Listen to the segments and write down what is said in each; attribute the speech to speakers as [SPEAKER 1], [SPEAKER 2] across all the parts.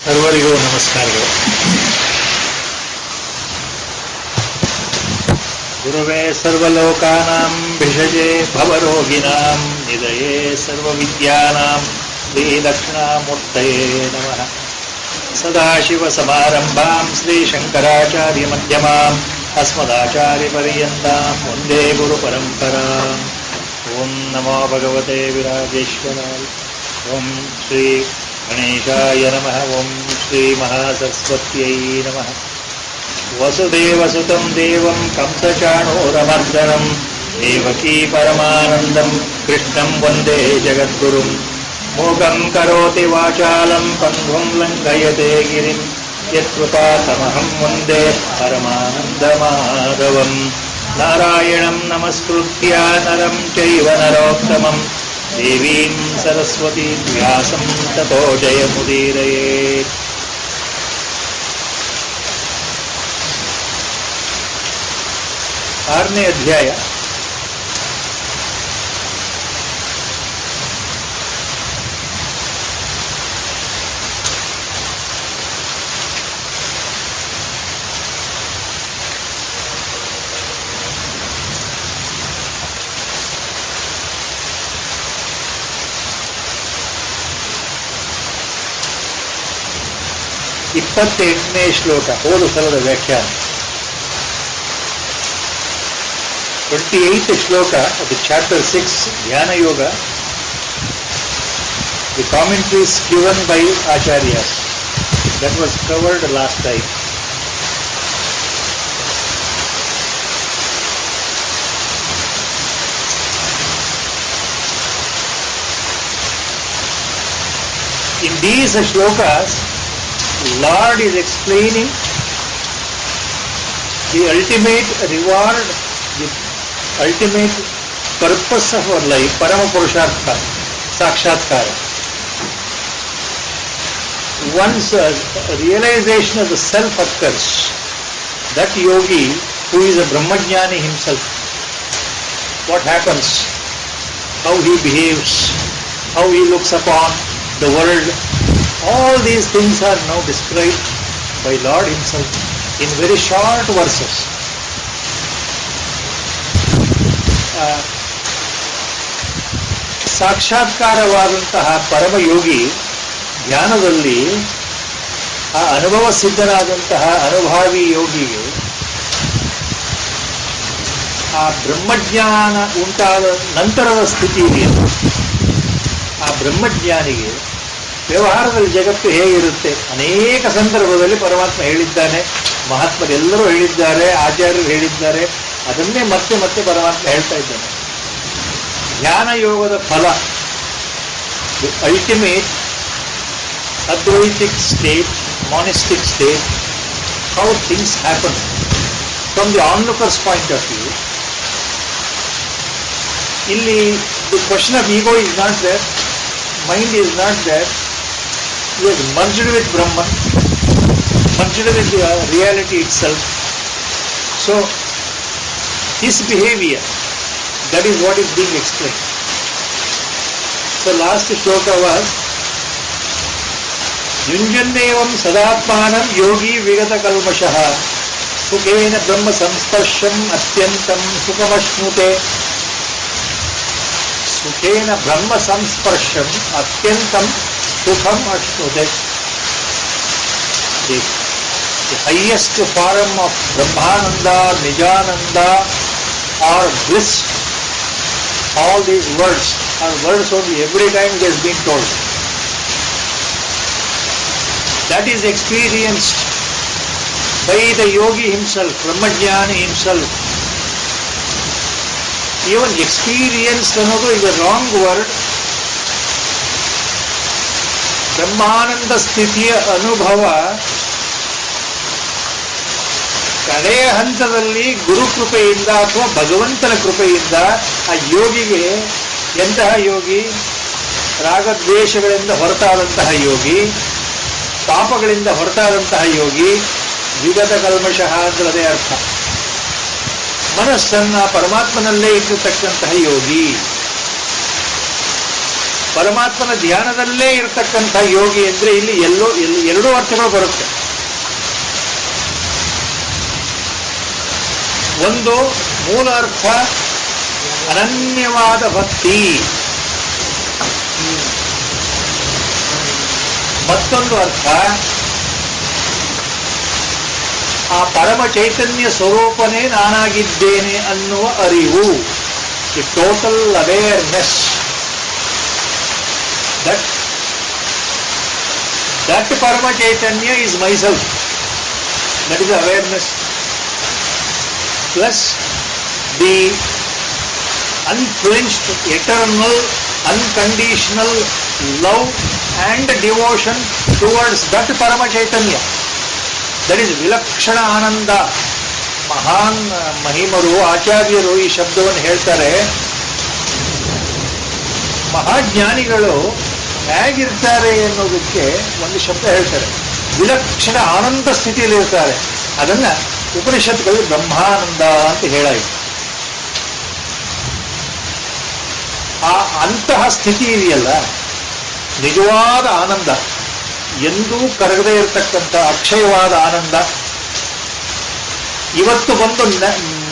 [SPEAKER 1] ಸರ್ವರಿಗೂ ನಮಸ್ಕಾರಗಳು. ಗುರುವೇ ಸರ್ವಲೋಕಾನಾಂ ಭಿಷಜೇ ಭವರೋಗಿಣಾಂ ನಿಧಯೇ ಸರ್ವವಿದ್ಯಾನಾಂ ಶ್ರೀದಕ್ಷಿಣಾಮೂರ್ತಯೇ ನಮಃ. ಸದಾಶಿವಸಮಾರಂಭಾಂ ಶ್ರೀಶಂಕರಾಚಾರ್ಯಮಧ್ಯಮಾಂ ಅಸ್ಮದಾಚಾರ್ಯಪರ್ಯಂತಾಂ ವಂದೇ ಗುರುಪರಂಪರಾಂ. ಓಂ ನಮೋ ಭಗವತೆ ವಿರಾಜೇಶ್ವರಾಯ. ಓಂ ಶ್ರೀ ಗಣೇಶಾಯ ನಮಃ. ಓಂ ಶ್ರೀ ಮಹಾಸರಸ್ವತ್ಯೈ ನಮಃ. ವಸುದೇವಸುತಂ ದೇವಂ ಕಂಸಚಾಣೂರಮರ್ದನಂ ದೇವಕೀ ಪರಮಾನಂದಂ ಕೃಷ್ಣಂ ವಂದೇ ಜಗದ್ಗುರುಂ. ಮೂಕಂ ಕರೋತಿ ವಾಚಾಲಂ ಪಂಗುಂ ಲಂಘಯತೆ ಗಿರಿಂ ಯತ್ಕೃಪಾತಮಹಂ ವಂದೇ ಪರಮಾನಂದಮಾಧವಂ. ನಾರಾಯಣಂ ನಮಸ್ಕೃತ್ಯ ನರಂ ಚೈವ ನರೋತ್ತಮಂ ದೇವೀಂ ಸರಸ್ವತೀಂ ವ್ಯಾಸಂ ತತೋ ಜಯಮುದೀರಯೇತ್. ಆರನೇ ಅಧ್ಯಾಯ. ಇಪ್ಪತ್ತೆಂಟನೇ ಶ್ಲೋಕ, ಹೋದ ಸಲದ ವ್ಯಾಖ್ಯಾನ. 28th ಶ್ಲೋಕ of the chapter 6, Dhyana Yoga. The commentaries given by Acharyas. That was covered last time. In these shlokas, Lord is explaining the ultimate reward, the ultimate purpose of our life, Parama Purushartha, Sakshatkara. Once realization of the self occurs, that yogi who is a Brahmajnani himself, what happens, how he behaves, how he looks upon the world, all these things are now described by Lord himself in very short verses. ಸಾಕ್ಷಾತ್ಕಾರವಾದಂತಹ ಪರಮಯೋಗಿ ಧ್ಯಾನದಲ್ಲಿ ಆ ಅನುಭವ ಸಿದ್ಧನಾದಂತಹ ಅನುಭಾವಿ ಯೋಗಿಗೆ ಆ ಬ್ರಹ್ಮಜ್ಞಾನ ಉಂಟಾದ ನಂತರದ ಸ್ಥಿತಿ ಇದೆಯಲ್ಲ, ಆ ಬ್ರಹ್ಮಜ್ಞಾನಿಗೆ ವ್ಯವಹಾರದಲ್ಲಿ ಜಗತ್ತು ಹೇಗಿರುತ್ತೆ ಅನೇಕ ಸಂದರ್ಭದಲ್ಲಿ ಪರಮಾತ್ಮ ಹೇಳಿದ್ದಾನೆ, ಮಹಾತ್ಮರೆಲ್ಲರೂ ಹೇಳಿದ್ದಾರೆ, ಆಚಾರ್ಯರು ಹೇಳಿದ್ದಾರೆ. ಅದನ್ನೇ ಮತ್ತೆ ಮತ್ತೆ ಪರಮಾತ್ಮ ಹೇಳ್ತಾ ಇದ್ದಾನೆ. ಧ್ಯಾನ ಯೋಗದ ಫಲ, ದಿ ಅಲ್ಟಿಮೇಟ್ ಅದ್ವೈತಿಕ್ state, monistic state, how things happen from the onlooker's point of view. ಇಲ್ಲಿ the question of ego is not there, mind is not there. He is merged with Brahman, merged with the reality itself. So his behavior, that is what is being explained. So last shloka was yunjannevam sadatmanam yogi vigata kalmashah sukena brahma samsparsham atyantam sukamashmute. Sukena brahma samsparsham atyantam sukham ashnute. The highest form of Brahmananda, Nijananda or bliss, all these words are words only, every time it has been told. That is experienced by the yogi himself, Brahmajnani himself. Even experienced ಅನ್ನೋದು is a wrong word. ಬ್ರಹ್ಮಾನಂದ ಸ್ಥಿತಿಯ ಅನುಭವ ಕಡೆಯ ಹಂತದಲ್ಲಿ ಗುರು ಕೃಪೆಯಿಂದ ಅಥವಾ ಭಗವಂತನ ಕೃಪೆಯಿಂದ ಆ ಯೋಗಿಗೆ, ಎಂತಹ ಯೋಗಿ, ರಾಗದ್ವೇಷಗಳಿಂದ ಹೊರತಾದಂತಹ ಯೋಗಿ, ಪಾಪಗಳಿಂದ ಹೊರತಾದಂತಹ ಯೋಗಿ, ವಿಗತ ಕಲ್ಮಷಃ ಅಂತಲದೇ ಅರ್ಥ. ಮನಸ್ಸನ್ನ ಪರಮಾತ್ಮನಲ್ಲೇ ಇಟ್ಟಿರ್ತಕ್ಕಂತಹ ಯೋಗಿ. ಪರಮಾತ್ಮನ ಧ್ಯಾನದಲ್ಲೇ ಇರತಕ್ಕಂಥ ಯೋಗಿ ಅಂದ್ರೆ ಇಲ್ಲಿ ಎರಡೂ ಅರ್ಥಗಳು ಬರುತ್ತೆ. ಒಂದು ಮೂಲ ಅರ್ಥ ಅನನ್ಯವಾದ ಭಕ್ತಿ, ಮತ್ತೊಂದು ಅರ್ಥ ಆ ಪರಮ ಚೈತನ್ಯ ಸ್ವರೂಪನೇ ನಾನಾಗಿದ್ದೇನೆ ಅನ್ನುವ ಅರಿವು, the total awareness. That Parama Chaitanya is myself. That is the awareness. Plus the unflinched, eternal, unconditional love and devotion towards that Parama Chaitanya. That is Vilakshana Ananda. ಮಹಾನ್ ಮಹಿಮರು ಆಚಾರ್ಯರು ಈ ಶಬ್ದವನ್ನು ಹೇಳ್ತಾರೆ. ಮಹಾಜ್ಞಾನಿಗಳು ಹೇಗಿರ್ತಾರೆ ಅನ್ನೋದಕ್ಕೆ ಒಂದು ಶಬ್ದ ಹೇಳ್ತಾರೆ. ವಿಲಕ್ಷಣ ಆನಂದ ಸ್ಥಿತಿಯಲ್ಲಿ ಇರ್ತಾರೆ. ಅದನ್ನ ಉಪನಿಷತ್ಗಳು ಬ್ರಹ್ಮಾನಂದ ಅಂತ ಹೇಳಾಯಿತು. ಆ ಅಂತಹ ಸ್ಥಿತಿ ಇದೆಯಲ್ಲ, ನಿಜವಾದ ಆನಂದ, ಎಂದೂ ಕರಗದೇ ಇರತಕ್ಕಂಥ ಅಕ್ಷಯವಾದ ಆನಂದ, ಇವತ್ತು ಬಂದು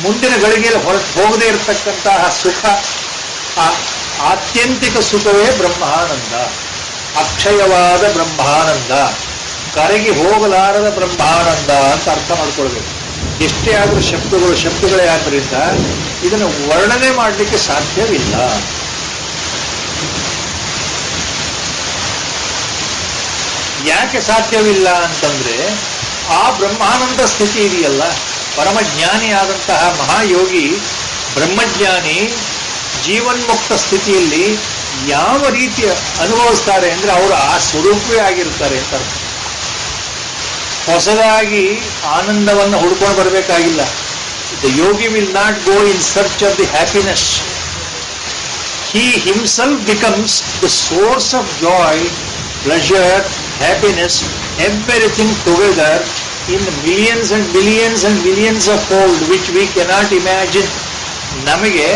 [SPEAKER 1] ಮುಂದಿನ ಗಳಿಗೆಯಲ್ಲಿ ಹೋಗದೇ ಇರತಕ್ಕಂತಹ ಸುಖ, ಆ ಆತ್ಯಂತಿಕ ಸುಖವೇ ಬ್ರಹ್ಮಾನಂದ, ಅಕ್ಷಯವಾದ ಬ್ರಹ್ಮಾನಂದ, ಕರಗಿ ಹೋಗಲಾರದ ಬ್ರಹ್ಮಾನಂದ ಅಂತ ಅರ್ಥ ಮಾಡ್ಕೊಳ್ಬೇಕು. ಎಷ್ಟೇ ಆದರೂ ಶಬ್ದಗಳೇ ಆದ್ದರಿಂದ ಇದನ್ನು ವರ್ಣನೆ ಮಾಡಲಿಕ್ಕೆ ಸಾಧ್ಯವಿಲ್ಲ. ಯಾಕೆ ಸಾಧ್ಯವಿಲ್ಲ ಅಂತಂದ್ರೆ, ಆ ಬ್ರಹ್ಮಾನಂದ ಸ್ಥಿತಿ ಇದೆಯಲ್ಲ, ಪರಮಜ್ಞಾನಿಯಾದಂತಹ ಮಹಾಯೋಗಿ ಬ್ರಹ್ಮಜ್ಞಾನಿ ಜೀವನ್ಮುಕ್ತ ಸ್ಥಿತಿಯಲ್ಲಿ ಯಾವ ರೀತಿ ಅನುಭವಿಸ್ತಾರೆ ಅಂದ್ರೆ ಅವರು ಆ ಸ್ವರೂಪವೇ ಆಗಿರ್ತಾರೆ ಅಂತ. ಹೊಸದಾಗಿ ಆನಂದವನ್ನು ಹುಡ್ಕೊಂಡು ಬರಬೇಕಾಗಿಲ್ಲ. The yogi will not go in search of the happiness. He himself becomes the source of joy, pleasure, happiness, everything together in millions and millions and millions of fold, which we cannot imagine. ನಮಗೆ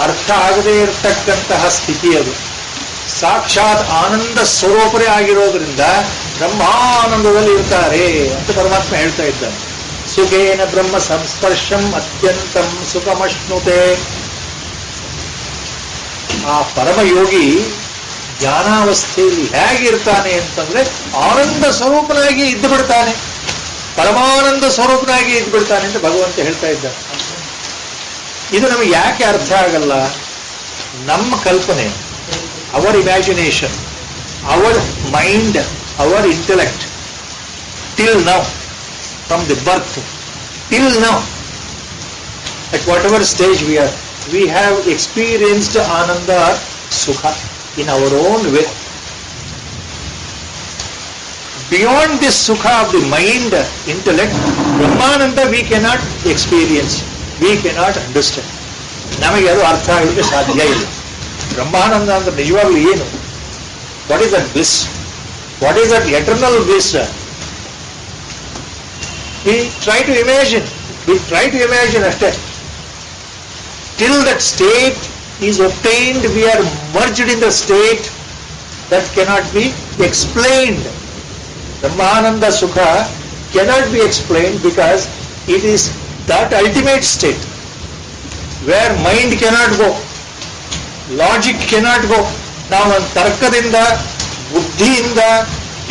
[SPEAKER 1] ಅರ್ಥ ಆಗದೇ ಇರತಕ್ಕಂತಹ ಸ್ಥಿತಿ ಅದು. ಸಾಕ್ಷಾತ್ ಆನಂದ ಸ್ವರೂಪರೇ ಆಗಿರೋದ್ರಿಂದ ಬ್ರಹ್ಮಾನಂದದಲ್ಲಿ ಇರ್ತಾರೆ ಅಂತ ಪರಮಾತ್ಮ ಹೇಳ್ತಾ ಇದ್ದಾನೆ. ಸುಖೇನ ಬ್ರಹ್ಮ ಸಂಸ್ಪರ್ಶಂ ಅತ್ಯಂತಂ ಸುಖಮಶ್ನುತೆ. ಆ ಪರಮಯೋಗಿ ಜ್ಞಾನಾವಸ್ಥೆಯಲ್ಲಿ ಹೇಗಿರ್ತಾನೆ ಅಂತಂದ್ರೆ ಆನಂದ ಸ್ವರೂಪನಾಗಿ ಇದ್ದು ಬಿಡ್ತಾನೆ, ಪರಮಾನಂದ ಸ್ವರೂಪನಾಗಿ ಇದ್ದು ಬಿಡ್ತಾನೆ ಅಂತ ಭಗವಂತ ಹೇಳ್ತಾ ಇದ್ದಾನೆ. ಇದು ನಮಗೆ ಯಾಕೆ ಅರ್ಥ ಆಗಲ್ಲ? ನಮ್ಮ ಕಲ್ಪನೆ, our imagination, our mind, our intellect, till now, from the birth till now, at whatever stage we have experienced ananda or sukha in our own way. Beyond this sukha of the mind, intellect, brahmananda we cannot experience, we cannot understand. ನಮಗೆ ಅದು ಅರ್ಥ ಆಗಲಿಕ್ಕೆ ಸಾಧ್ಯ ಇಲ್ಲ. ಬ್ರಹ್ಮಾನಂದ ಅಂದ್ರೆ ನಿಜವಾಗ್ಲೂ ಏನು? What is that bliss? What is that eternal bliss? we try to imagine ಅಷ್ಟೇ. Till that state is obtained, we are merged in the state that cannot be explained. Brahmananda Sukha cannot be explained because it is that ultimate state where mind cannot go, logic cannot go. ನಾವು ತರ್ಕದಿಂದ, ಬುದ್ಧಿಯಿಂದ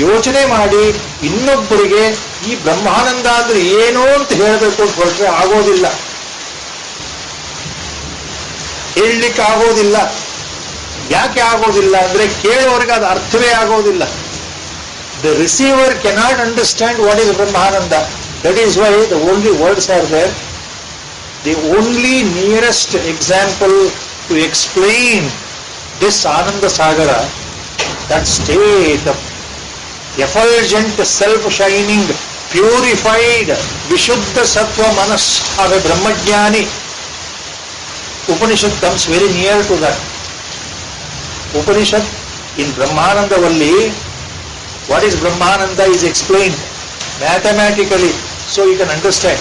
[SPEAKER 1] ಯೋಚನೆ ಮಾಡಿ ಇನ್ನೊಬ್ಬರಿಗೆ ಈ ಬ್ರಹ್ಮಾನಂದ ಅಂದ್ರೆ ಏನು ಅಂತ ಹೇಳಬೇಕು ಅಂತ ಹೊರಟ್ರೆ ಆಗೋದಿಲ್ಲ, ಹೇಳಲಿಕ್ಕೆ ಆಗೋದಿಲ್ಲ. ಯಾಕೆ ಆಗೋದಿಲ್ಲ ಅಂದ್ರೆ ಕೇಳೋರಿಗೆ ಅದು ಅರ್ಥವೇ ಆಗೋದಿಲ್ಲ. The receiver cannot understand what is Brahmananda. That is why the only words are there. The only nearest example to explain this Ananda Sagara, that state of effulgent, self-shining, purified, Vishuddha Sattva Manas of a Brahmajnani, Upanishad comes very near to that. Upanishad in Brahmananda Valli, what is Brahmananda is explained mathematically, so you can understand.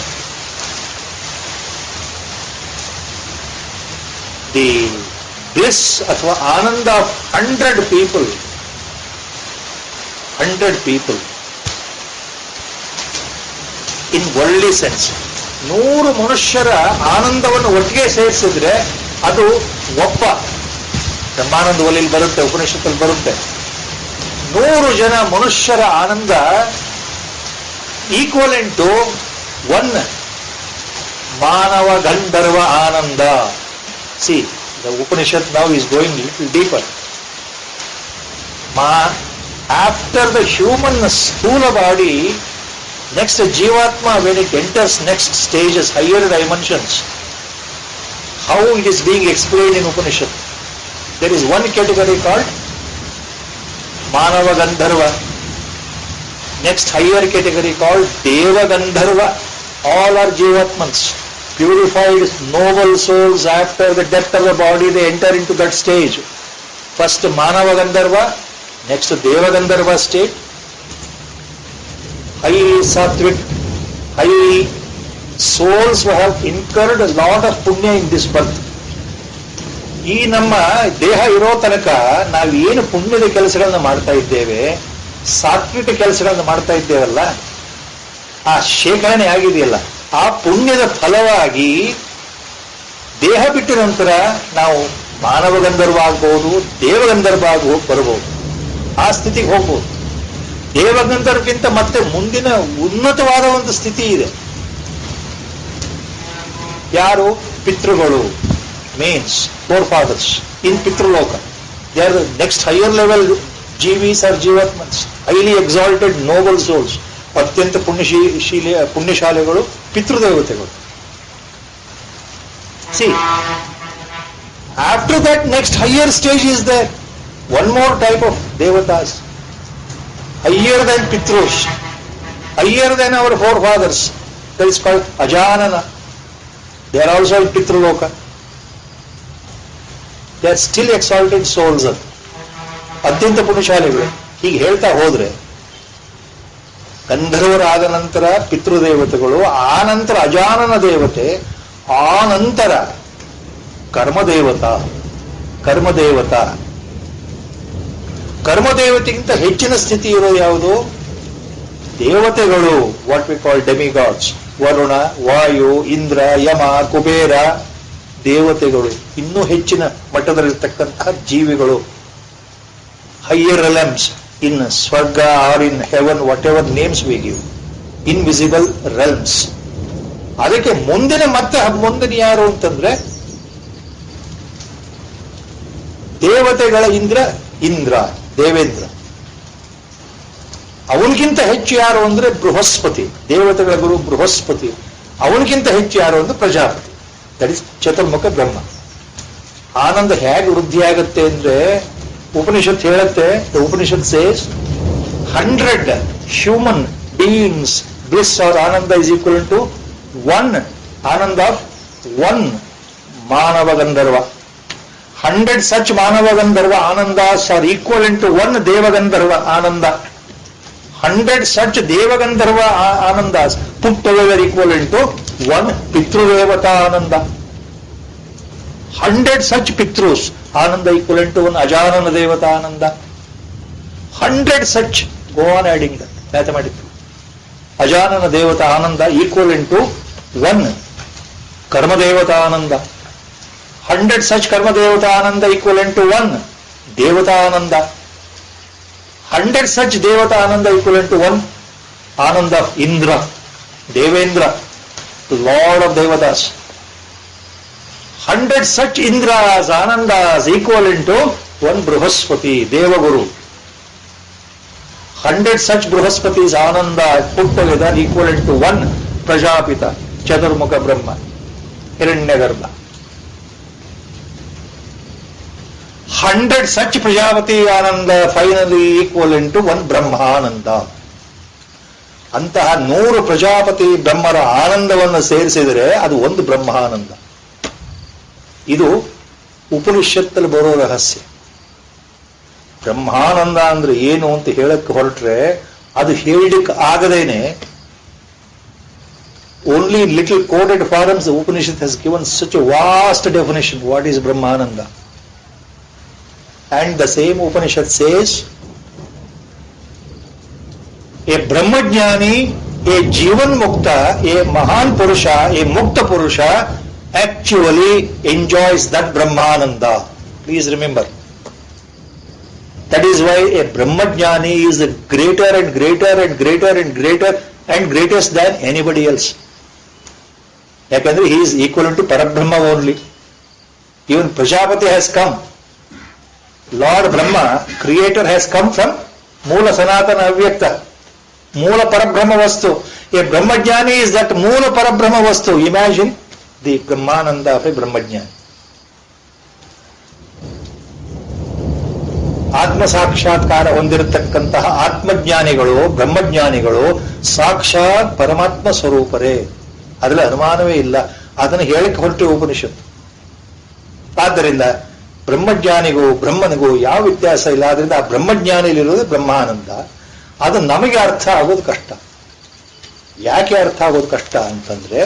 [SPEAKER 1] The bliss ಅಥವಾ ananda of 100 people. 100 people. In worldly sense 100 ಮನುಷ್ಯರ ಆನಂದವನ್ನು ಒಟ್ಟಿಗೆ ಸೇರಿಸಿದ್ರೆ ಅದು ಒಬ್ಬ ಬ್ರಹ್ಮಾನಂದ ಒಲಿಯಲ್ಲಿ ಬರುತ್ತೆ, ಉಪನಿಷತ್ತಲ್ಲಿ ಬರುತ್ತೆ. 100 ಜನ ಮನುಷ್ಯರ ಆನಂದ ಈಕ್ವಲೆಂಟ್ ಟು 1 ಮಾನವ ಗಂಧರ್ವ ಆನಂದ. See, the Upanishad now is going little deeper. After the human sthula body, next Jivatma, when it enters next stages, higher dimensions, how it is being explained in Upanishad. There is one category called Manava Gandharva. Next higher category called Deva Gandharva. All are Jivatmans. Purified noble souls. After the death of the body, they enter into that stage. First Manava Gandharva, next Deva Gandharva state. Highly sattvic, highly souls who have incurred a lot of punya in this birth. ಈ ನಮ್ಮ ದೇಹ ಇರೋ ತನಕ ನಾವೇನು ಪುಣ್ಯದ ಕೆಲಸಗಳನ್ನ ಮಾಡ್ತಾ ಇದ್ದೇವೆ, ಸಾತ್ವಿಕ ಕೆಲಸಗಳನ್ನ ಮಾಡ್ತಾ ಇದ್ದೇವಲ್ಲ, ಆ ಶೇಖರಣೆ ಆಗಿದೆಯಲ್ಲ, ಆ ಪುಣ್ಯದ ಫಲವಾಗಿ ದೇಹ ಬಿಟ್ಟ ನಂತರ ನಾವು ಮಾನವ ಗಂಧರ್ವ ಆಗ್ಬಹುದು, ದೇವಗಂಧರ್ವ ಆಗಿ ಬರ್ಬೋದು, ಆ ಸ್ಥಿತಿಗೆ ಹೋಗ್ಬೋದು. ದೇವಗಂಧರ್ವಕ್ಕಿಂತ ಮತ್ತೆ ಮುಂದಿನ ಉನ್ನತವಾದ ಒಂದು ಸ್ಥಿತಿ ಇದೆ. ಯಾರು? ಪಿತೃಗಳು, means four fathers in Pitruloka. They are the next higher level ಜೀವೀಸ್ ಆರ್ ಜೀವಾತ್ಮನ್ಸ್, ಹೈಲಿ ಎಕ್ಸಾಲ್ಟೆಡ್ ನೋಬಲ್ ಸೋಲ್ಸ್. ಅತ್ಯಂತ ಪುಣ್ಯಶಾಲೆಗಳು ಪಿತೃದೇವತೆಗಳು. See, after that next higher stage is there. One more type of ದೇವತಾಸ್, higher than Pitrus, higher than our forefathers. That is called Ajanana. They are also in Pitruloka. They are still exalted souls. ಅತ್ಯಂತ ಪುಣ್ಯಶಾಲಿಗಳು. ಹೀಗೆ ಹೇಳ್ತಾ ಹೋದ್ರೆ ಗಂಧರ್ವರಾದ ನಂತರ ಪಿತೃದೇವತೆಗಳು, ಆ ನಂತರ ಅಜಾನನ ದೇವತೆ, ಆ ನಂತರ ಕರ್ಮದೇವತಾ. ಕರ್ಮದೇವತೆಗಿಂತ ಹೆಚ್ಚಿನ ಸ್ಥಿತಿ ಇರೋ ಯಾವುದು? ದೇವತೆಗಳು, what we call demigods. Varuna, Vayu, Indra, Yama, Kubera, ದೇವತೆಗಳು. ಇನ್ನೂ ಹೆಚ್ಚಿನ ಮಟ್ಟದಲ್ಲಿರ್ತಕ್ಕಂತಹ ಜೀವಿಗಳು, higher realms in swarga or in heaven, whatever names we give, invisible realms. ಅದಕ್ಕೆ ಮುಂದಿನ ಯಾರು ಅಂತಂದ್ರೆ ದೇವತೆಗಳ ಇಂದ್ರ, ದೇವೇಂದ್ರ. ಅವನಿಗಿಂತ ಹೆಚ್ಚು ಯಾರು ಅಂದ್ರೆ ಬೃಹಸ್ಪತಿ, ದೇವತೆಗಳ ಗುರು ಬೃಹಸ್ಪತಿ. ಅವನಿಗಿಂತ ಹೆಚ್ಚು ಯಾರು ಅಂದ್ರೆ ಪ್ರಜಾಪತಿ. ದಟ್ ಇಸ್ ಚತುರ್ಮುಖ ಬ್ರಹ್ಮ. ಆನಂದ ಹೇಗೆ ವೃದ್ಧಿ ಆಗುತ್ತೆ ಅಂದ್ರೆ ಉಪನಿಷತ್ ಹೇಳುತ್ತೆ, the Upanishad says 100 human beings bliss or ananda is equal to 1 ananda of 1 ಮಾನವ ಗಂಧರ್ವ. 100 such Manava Gandharva Anandas are equivalent to 1 Deva Gandharva Ananda. 100 such Deva Gandharva Anandas put together equivalent to 1 Pitru Devata Ananda. 100 such Pitrus Ananda equivalent to 1 Ajanana Devata Ananda. 100 such, go on adding that mathematically. Ajanana Devata Ananda equivalent to 1 Karma Devata Ananda. 100 such Karma Devata Ananda equivalent to 1 Devata Ananda. 100 such Devata Ananda equivalent to 1 Ananda of Indra, Devendra, the Lord of Devatas. 100 such Indras, Anandas equivalent to 1 Bruhaspati, Devaguru. 100 such Bruhaspatis Ananda put together equivalent to 1 Prajapita, Chaturmukha Brahma, Hiranyagarbha. 100 such Prajapati Ananda finally equivalent to 1 Brahmananda. ಅಂತಹ 100 ಪ್ರಜಾಪತಿ ಬ್ರಹ್ಮರ ಆನಂದವನ್ನು ಸೇರಿಸಿದರೆ ಅದು ಒಂದು ಬ್ರಹ್ಮಾನಂದ. ಇದು ಉಪನಿಷತ್ತಲ್ಲಿ ಬರೋ ರಹಸ್ಯ. ಬ್ರಹ್ಮಾನಂದ ಅಂದ್ರೆ ಏನು ಅಂತ ಹೇಳಕ್ಕೆ ಹೊರಟ್ರೆ ಅದು ಹೇಳಲಿಕ್ಕೆ ಆಗದೇನೆ only little coded forms the Upanishad has given such a vast definition. What is Brahmananda? And the same Upanishad says, a Brahmajnani, a Jivan Mukta, a Mahan Purusha, a Mukta Purusha actually enjoys that Brahmananda. Please remember. That is why a Brahmajnani is greater and greater and greater and greater and greatest than anybody else. Yakandre he is equivalent to Parabrahma only. Even Prajapati has come. Lord Brahma, creator, has come from Moola Sanatana Avyakta. Moola Parabrahma Vastu. A Brahmajnani is that Moola Parabrahma Vastu. Imagine the Brahmananda of a Brahmajnani. ಆತ್ಮ ಸಾಕ್ಷಾತ್ಕಾರ ಹೊಂದಿರತಕ್ಕಂತಹ ಆತ್ಮಜ್ಞಾನಿಗಳು, ಬ್ರಹ್ಮಜ್ಞಾನಿಗಳು ಸಾಕ್ಷಾತ್ ಪರಮಾತ್ಮ ಸ್ವರೂಪರೇ, ಅದರಲ್ಲಿ ಅನುಮಾನವೇ ಇಲ್ಲ. ಅದನ್ನು ಹೇಳಿಕೆ ಹೊರಟೆ ಉಪನಿಷತ್ತು. ಆದ್ದರಿಂದ ಬ್ರಹ್ಮಜ್ಞಾನಿಗೂ ಬ್ರಹ್ಮನಿಗೂ ಯಾವ ವ್ಯತ್ಯಾಸ ಇಲ್ಲ. ಆದ್ರಿಂದ ಆ ಬ್ರಹ್ಮಜ್ಞಾನಿಲಿರೋದು ಬ್ರಹ್ಮಾನಂದ. ಅದು ನಮಗೆ ಅರ್ಥ ಆಗೋದು ಕಷ್ಟ. ಯಾಕೆ ಅರ್ಥ ಆಗೋದು ಕಷ್ಟ ಅಂತಂದ್ರೆ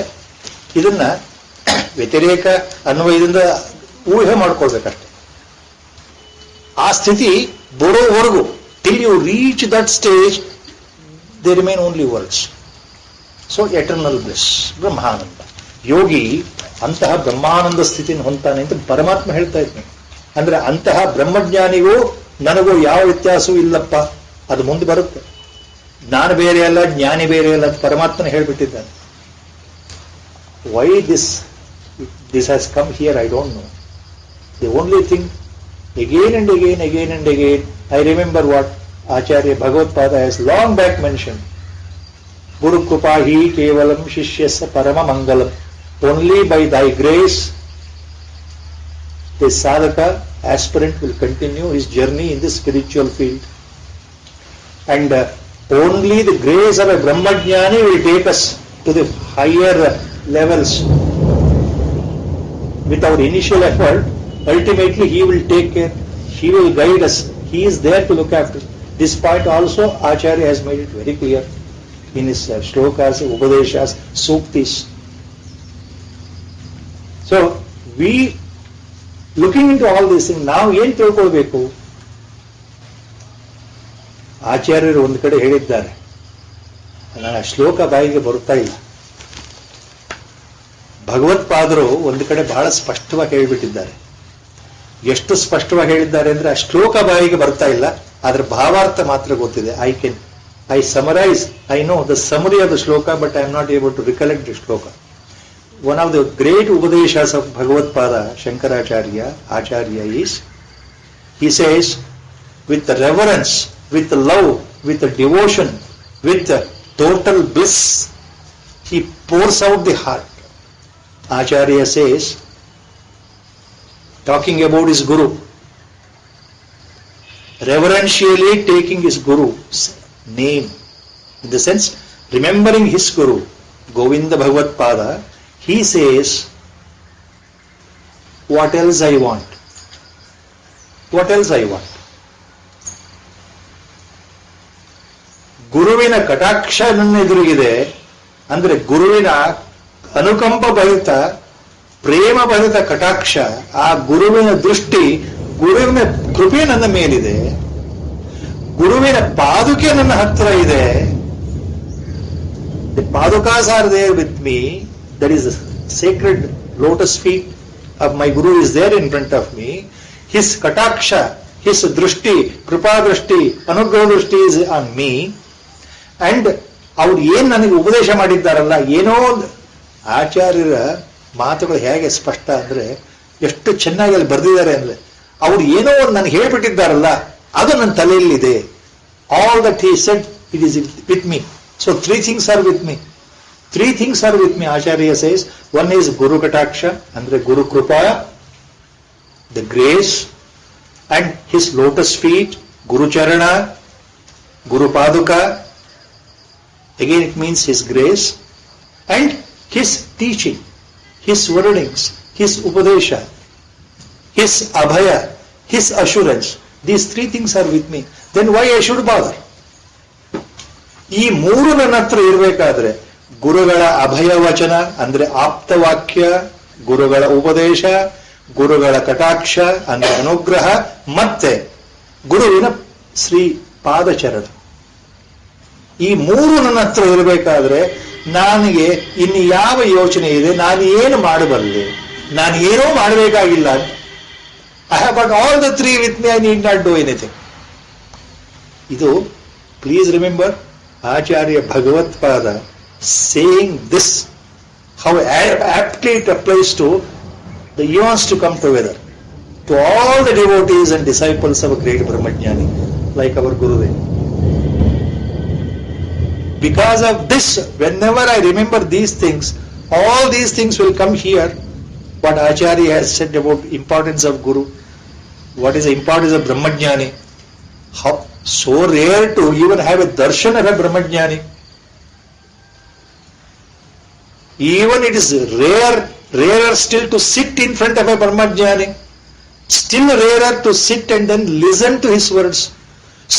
[SPEAKER 1] ಇದನ್ನ ವ್ಯತಿರೇಕ ಅನ್ವಯದಿಂದ ಊಹೆ ಮಾಡ್ಕೊಳ್ಬೇಕಷ್ಟೆ. ಆ ಸ್ಥಿತಿ ಬರೋವರೆಗೂ till you reach that stage they remain only words. So eternal bliss, brahmananda. ಯೋಗಿ ಅಂತಹ ಬ್ರಹ್ಮಾನಂದ ಸ್ಥಿತಿಯನ್ನು ಹೊಂತಾನೆ ಅಂತ ಪರಮಾತ್ಮ ಹೇಳ್ತಾ ಇದ್ದಾನೆ. ಅಂದ್ರೆ ಅಂತಹ ಬ್ರಹ್ಮಜ್ಞಾನಿಗೂ ನನಗೂ ಯಾವ ವ್ಯತ್ಯಾಸವೂ ಇಲ್ಲಪ್ಪ, ಅದು ಮುಂದೆ ಬರುತ್ತೆ. ನಾನು ಬೇರೆ ಅಲ್ಲ, ಜ್ಞಾನಿ ಬೇರೆ ಅಲ್ಲ ಅಂತ ಪರಮಾತ್ಮನ ಹೇಳ್ಬಿಟ್ಟಿದ್ದಾನೆ. Why this has come here I don't know. The only thing, again and again, again and again, I remember what Acharya Bhagavad-pada has long back mentioned. Guru Krupa hi kevalam shishyasya parama mangalam. Only by thy grace, the sadhaka, aspirant, will continue his journey in this spiritual field. And only the grace of a Brahmajnani will take us to the higher levels. With our initial effort, ultimately he will take care, he will guide us, he is there to look after. This point also Acharya has made it very clear in his shlokas, upadeshas, suktis. So we looking into all these things, now ಏನು ತಿಳ್ಕೊಳ್ಬೇಕು? ಆಚಾರ್ಯರು ಒಂದು ಕಡೆ ಹೇಳಿದ್ದಾರೆ, ನನ್ನ ಶ್ಲೋಕ ಬಾಯಿಗೆ ಬರುತ್ತಾ ಇಲ್ಲ. ಭಗವತ್ಪಾದರು ಒಂದು ಕಡೆ ಬಹಳ ಸ್ಪಷ್ಟವಾಗಿ ಹೇಳಿಬಿಟ್ಟಿದ್ದಾರೆ. ಎಷ್ಟು ಸ್ಪಷ್ಟವಾಗಿ ಹೇಳಿದ್ದಾರೆ ಅಂದ್ರೆ ಆ ಶ್ಲೋಕ ಬಾಯಿಗೆ ಬರ್ತಾ ಇಲ್ಲ, ಆದ್ರೆ ಭಾವಾರ್ಥ ಮಾತ್ರ ಗೊತ್ತಿದೆ. I summarise, I know the summary of the shloka, but I am not able to recollect the shloka. One of the great ಉಪದೇಶಸ್ of Bhagavatpada Shankaracharya Acharya is, he says, with reverence, with love, with devotion, with total bliss, he pours out the heart. Acharya says, talking about his guru, reverentially taking his guru's name, in the sense remembering his guru, Govinda Bhagavad Pada, he says, what else I want? What else I want? ಗುರುವಿನ ಕಟಾಕ್ಷ ನನ್ನ ಎದುರಿಗಿದೆ ಅಂದ್ರೆ ಗುರುವಿನ ಅನುಕಂಪ ಭರಿತ ಪ್ರೇಮ ಭರಿತ ಕಟಾಕ್ಷ, ಆ ಗುರುವಿನ ದೃಷ್ಟಿ, ಗುರುವಿನ ಕೃಪೆ ನನ್ನ ಮೇಲಿದೆ, ಗುರುವಿನ ಪಾದುಕೆ ನನ್ನ ಹತ್ರ ಇದೆ. ದಿ ಪಾದುಕಾಸ್ are there with me, that is the sacred lotus feet of my guru is there in front of me. His kataksha, his drishti, kripa ದೃಷ್ಟಿ, ಅನುಗ್ರಹ ದೃಷ್ಟಿ ಇಸ್ ಆನ್ ಮೀ. ಅಂಡ್ ಅವ್ರು ಏನ್ ನನಗೆ ಉಪದೇಶ ಮಾಡಿದ್ದಾರಲ್ಲ, ಏನೋ ಆಚಾರ್ಯರ ಮಾತುಗಳು ಹೇಗೆ ಸ್ಪಷ್ಟ ಅಂದ್ರೆ ಎಷ್ಟು ಚೆನ್ನಾಗಿ ಅಲ್ಲಿ ಬರೆದಿದ್ದಾರೆ ಅಂದ್ರೆ, ಅವ್ರು ಏನೋ ಒಂದು ನನಗೆ ಹೇಳ್ಬಿಟ್ಟಿದ್ದಾರಲ್ಲ ಅದು ನನ್ನ ತಲೆಯಲ್ಲಿದೆ. All that he said it is with me. So three things are with me. Three things are with me. Acharya says, one is guru kataksha ಅಂದ್ರೆ guru kripa, the grace, and his lotus feet, guru charana, guru ಪಾದುಕ, again it means his grace, and his teaching, his wordings, his upadesha, his abhaya, his assurance. These three things are with me. Then why I should bother? ಈ ಮೂರು ನನ್ನ ಹತ್ರ ಇರಬೇಕಾದ್ರೆ ಗುರುಗಳ ಅಭಯ ವಚನ ಅಂದ್ರೆ ಆಪ್ತವಾಕ್ಯ, ಗುರುಗಳ ಉಪದೇಶ, ಗುರುಗಳ ಕಟಾಕ್ಷ ಅಂದ್ರೆ ಅನುಗ್ರಹ, ಮತ್ತೆ ಗುರುವಿನ ಶ್ರೀ ಪಾದಚರಣ. ಈ ಮೂರು ನನ್ನ ಹತ್ರ ಇರಬೇಕಾದ್ರೆ ನನಗೆ ಇನ್ನು ಯಾವ ಯೋಚನೆ ಇದೆ, ನಾನು ಏನು ಮಾಡಬಲ್ಲೆ, ನಾನು ಏನೋ ಮಾಡಬೇಕಾಗಿಲ್ಲ. I have got all the three with me, I need not do anything. ಇದು please remember Acharya Bhagavatpada saying this, how aptly it applies to the eons to come together, to all the devotees and disciples of a great Brahmajnani like our Gurudev. Because of this, whenever I remember these things, all these things will come here. What Acharya has said about importance of Guru, what is the importance of Brahmajnani, how so rare to even have a darshan of a Brahmajnani. Even it is rarer still to sit in front of a Brahmajnani, still rarer to sit and then listen to his words.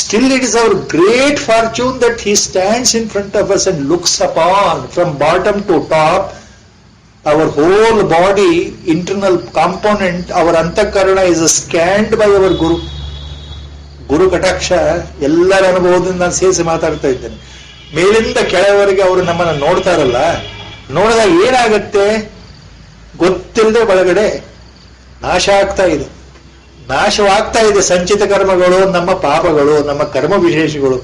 [SPEAKER 1] Still it is our great fortune that he stands in front of us and looks upon from bottom to top, our whole body, internal component, our antakarana is scanned by our Guru. ಗುರು ಕಟಾಕ್ಷ ಎಲ್ಲರ ಅನುಭವದಿಂದ ನಾನು ಸೇರಿಸಿ ಮಾತಾಡ್ತಾ ಇದ್ದೇನೆ. ಮೇಲಿಂದ ಕೆಳವರೆಗೆ ಅವರು ನಮ್ಮನ್ನು ನೋಡ್ತಾರಲ್ಲ, ನೋಡಿದಾಗ ಏನಾಗತ್ತೆ ಗೊತ್ತಿಲ್ಲದೆ ಒಳಗಡೆ ನಾಶ ಆಗ್ತಾ ಇದೆ, ನಾಶವಾಗ್ತಾ ಇದೆ ಸಂಚಿತ ಕರ್ಮಗಳು, ನಮ್ಮ ಪಾಪಗಳು, ನಮ್ಮ ಕರ್ಮ ವಿಶೇಷಗಳು.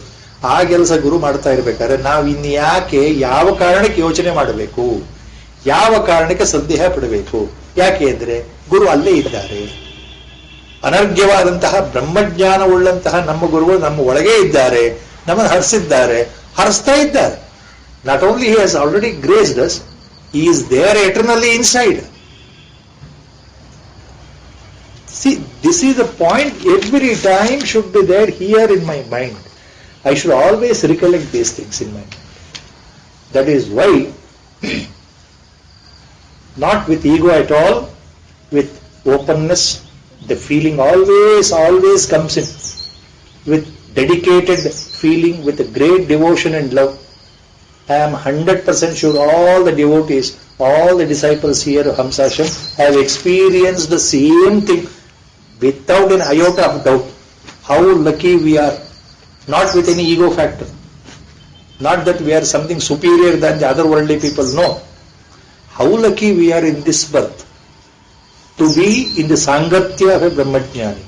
[SPEAKER 1] ಆ ಕೆಲಸ ಗುರು ಮಾಡ್ತಾ ಇರ್ಬೇಕಾದ್ರೆ ನಾವು ಇನ್ಯಾಕೆ, ಯಾವ ಕಾರಣಕ್ಕೆ ಯೋಚನೆ ಮಾಡಬೇಕು, ಯಾವ ಕಾರಣಕ್ಕೆ ಸಂದೇಹ ಪಡಬೇಕು? ಯಾಕೆ ಅಂದ್ರೆ ಗುರು ಅಲ್ಲೇ ಇದ್ದಾರೆ. ಅನರ್ಘ್ಯವಾದಂತಹ ಬ್ರಹ್ಮಜ್ಞಾನವುಳ್ಳಂತಹ ನಮ್ಮ ಗುರುಗಳು ನಮ್ಮ ಒಳಗೆ ಇದ್ದಾರೆ, ನಮ್ಮನ್ನು ಹರಿಸಿದ್ದಾರೆ, ಹರಿಸ್ತಾ ಇದ್ದಾರೆ. Not only he has already graced us, he is there eternally inside. See, this is the point every time should be there here in my mind. I should always recollect these things in my mind. That is why, not with ego at all, with openness, the feeling always comes in. With dedicated feeling, with a great devotion and love. I am 100% sure all the devotees, all the disciples here of Hamsashram have experienced the same thing without an iota of doubt. How lucky we are, not with any ego factor. Not that we are something superior than the other worldly people, no. How lucky we are in this birth to be in the Sangatya of a Brahmajnani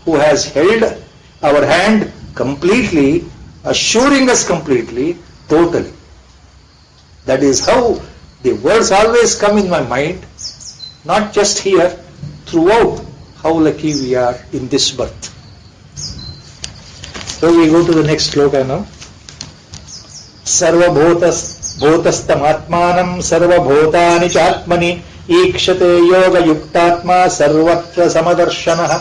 [SPEAKER 1] who has held our hand completely, assuring us completely, totally. That is how the words always come in my mind, not just here, throughout, how lucky we are in this birth. So we go to the next sloka now. Sarvabhotastamatmanam sarvabhotani chatmani ikshate yoga yuktatma sarvatra samadarshanaha.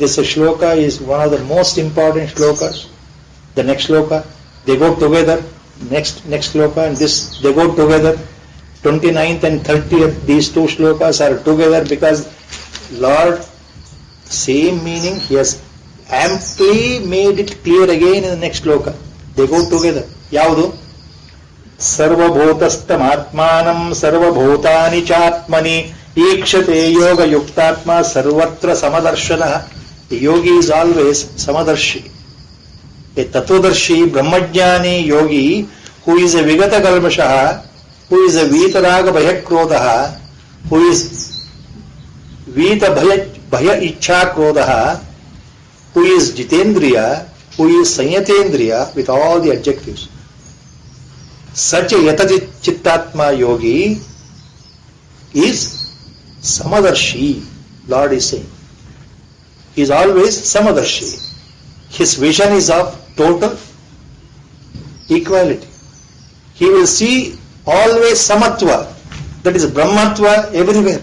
[SPEAKER 1] This shloka is one of the most important shlokas. The next shloka, they go together. Next shloka and this, they go together. 29th and 30th, these two shlokas are together because Lord, same meaning, he has amply made it clear again in the next shloka. They go together. Yaudu? Sarvabhotastamatmanam sarvabhotani chatmani ikshate yoga yuktatma sarvatra samadarshanaha. The yogi is always samadarshi. A Tattvadarshi, Brahmajnani yogi who is a Vigata Kalmashaha, who is a Vitaraga Bhayakrodaha, who is Vita Bhaya Ichha Krodaha, who is Jitendriya, who is Sanyatendriya with all the adjectives. Such a Yatachittatma yogi is Samadarshi, Lord is saying. He is always Samadarshi. His vision is of total equality. He will see always Samatva, that is Brahmatva everywhere.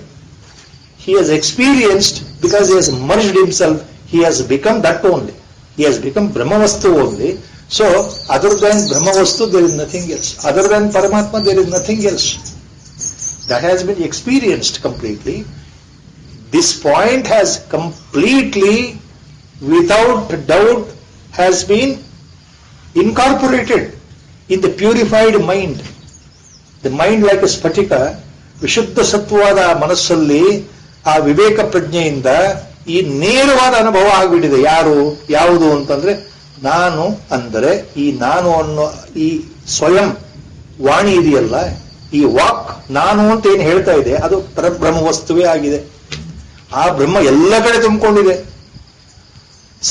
[SPEAKER 1] He has experienced, because he has merged himself, he has become that only. He has become Brahmavastu only. So, other than Brahmavastu, there is nothing else. Other than Paramatma, there is nothing else. That has been experienced completely. This point has completely, without doubt, has been incorporated in the purified mind. The mind like a spatika, ವಿಶುದ್ಧ ಸತ್ವವಾದ ಮನಸ್ಸಲ್ಲಿ ಆ ವಿವೇಕ ಪ್ರಜ್ಞೆಯಿಂದ ಈ ನೇರವಾದ ಅನುಭವ ಆಗಿಬಿಟ್ಟಿದೆ. ಯಾವುದು ಅಂತಂದ್ರೆ ನಾನು ಅಂದರೆ ಈ ನಾನು ಅನ್ನೋ ಈ ಸ್ವಯಂ ವಾಣಿ ಇದೆಯಲ್ಲ, ಈ ವಾಕ್ ನಾನು ಅಂತ ಏನು ಹೇಳ್ತಾ ಇದೆ ಅದು ಪರಬ್ರಹ್ಮ ವಸ್ತುವೇ ಆಗಿದೆ. ಆ ಬ್ರಹ್ಮ ಎಲ್ಲ ಕಡೆ ತುಂಬಿಕೊಂಡಿದೆ.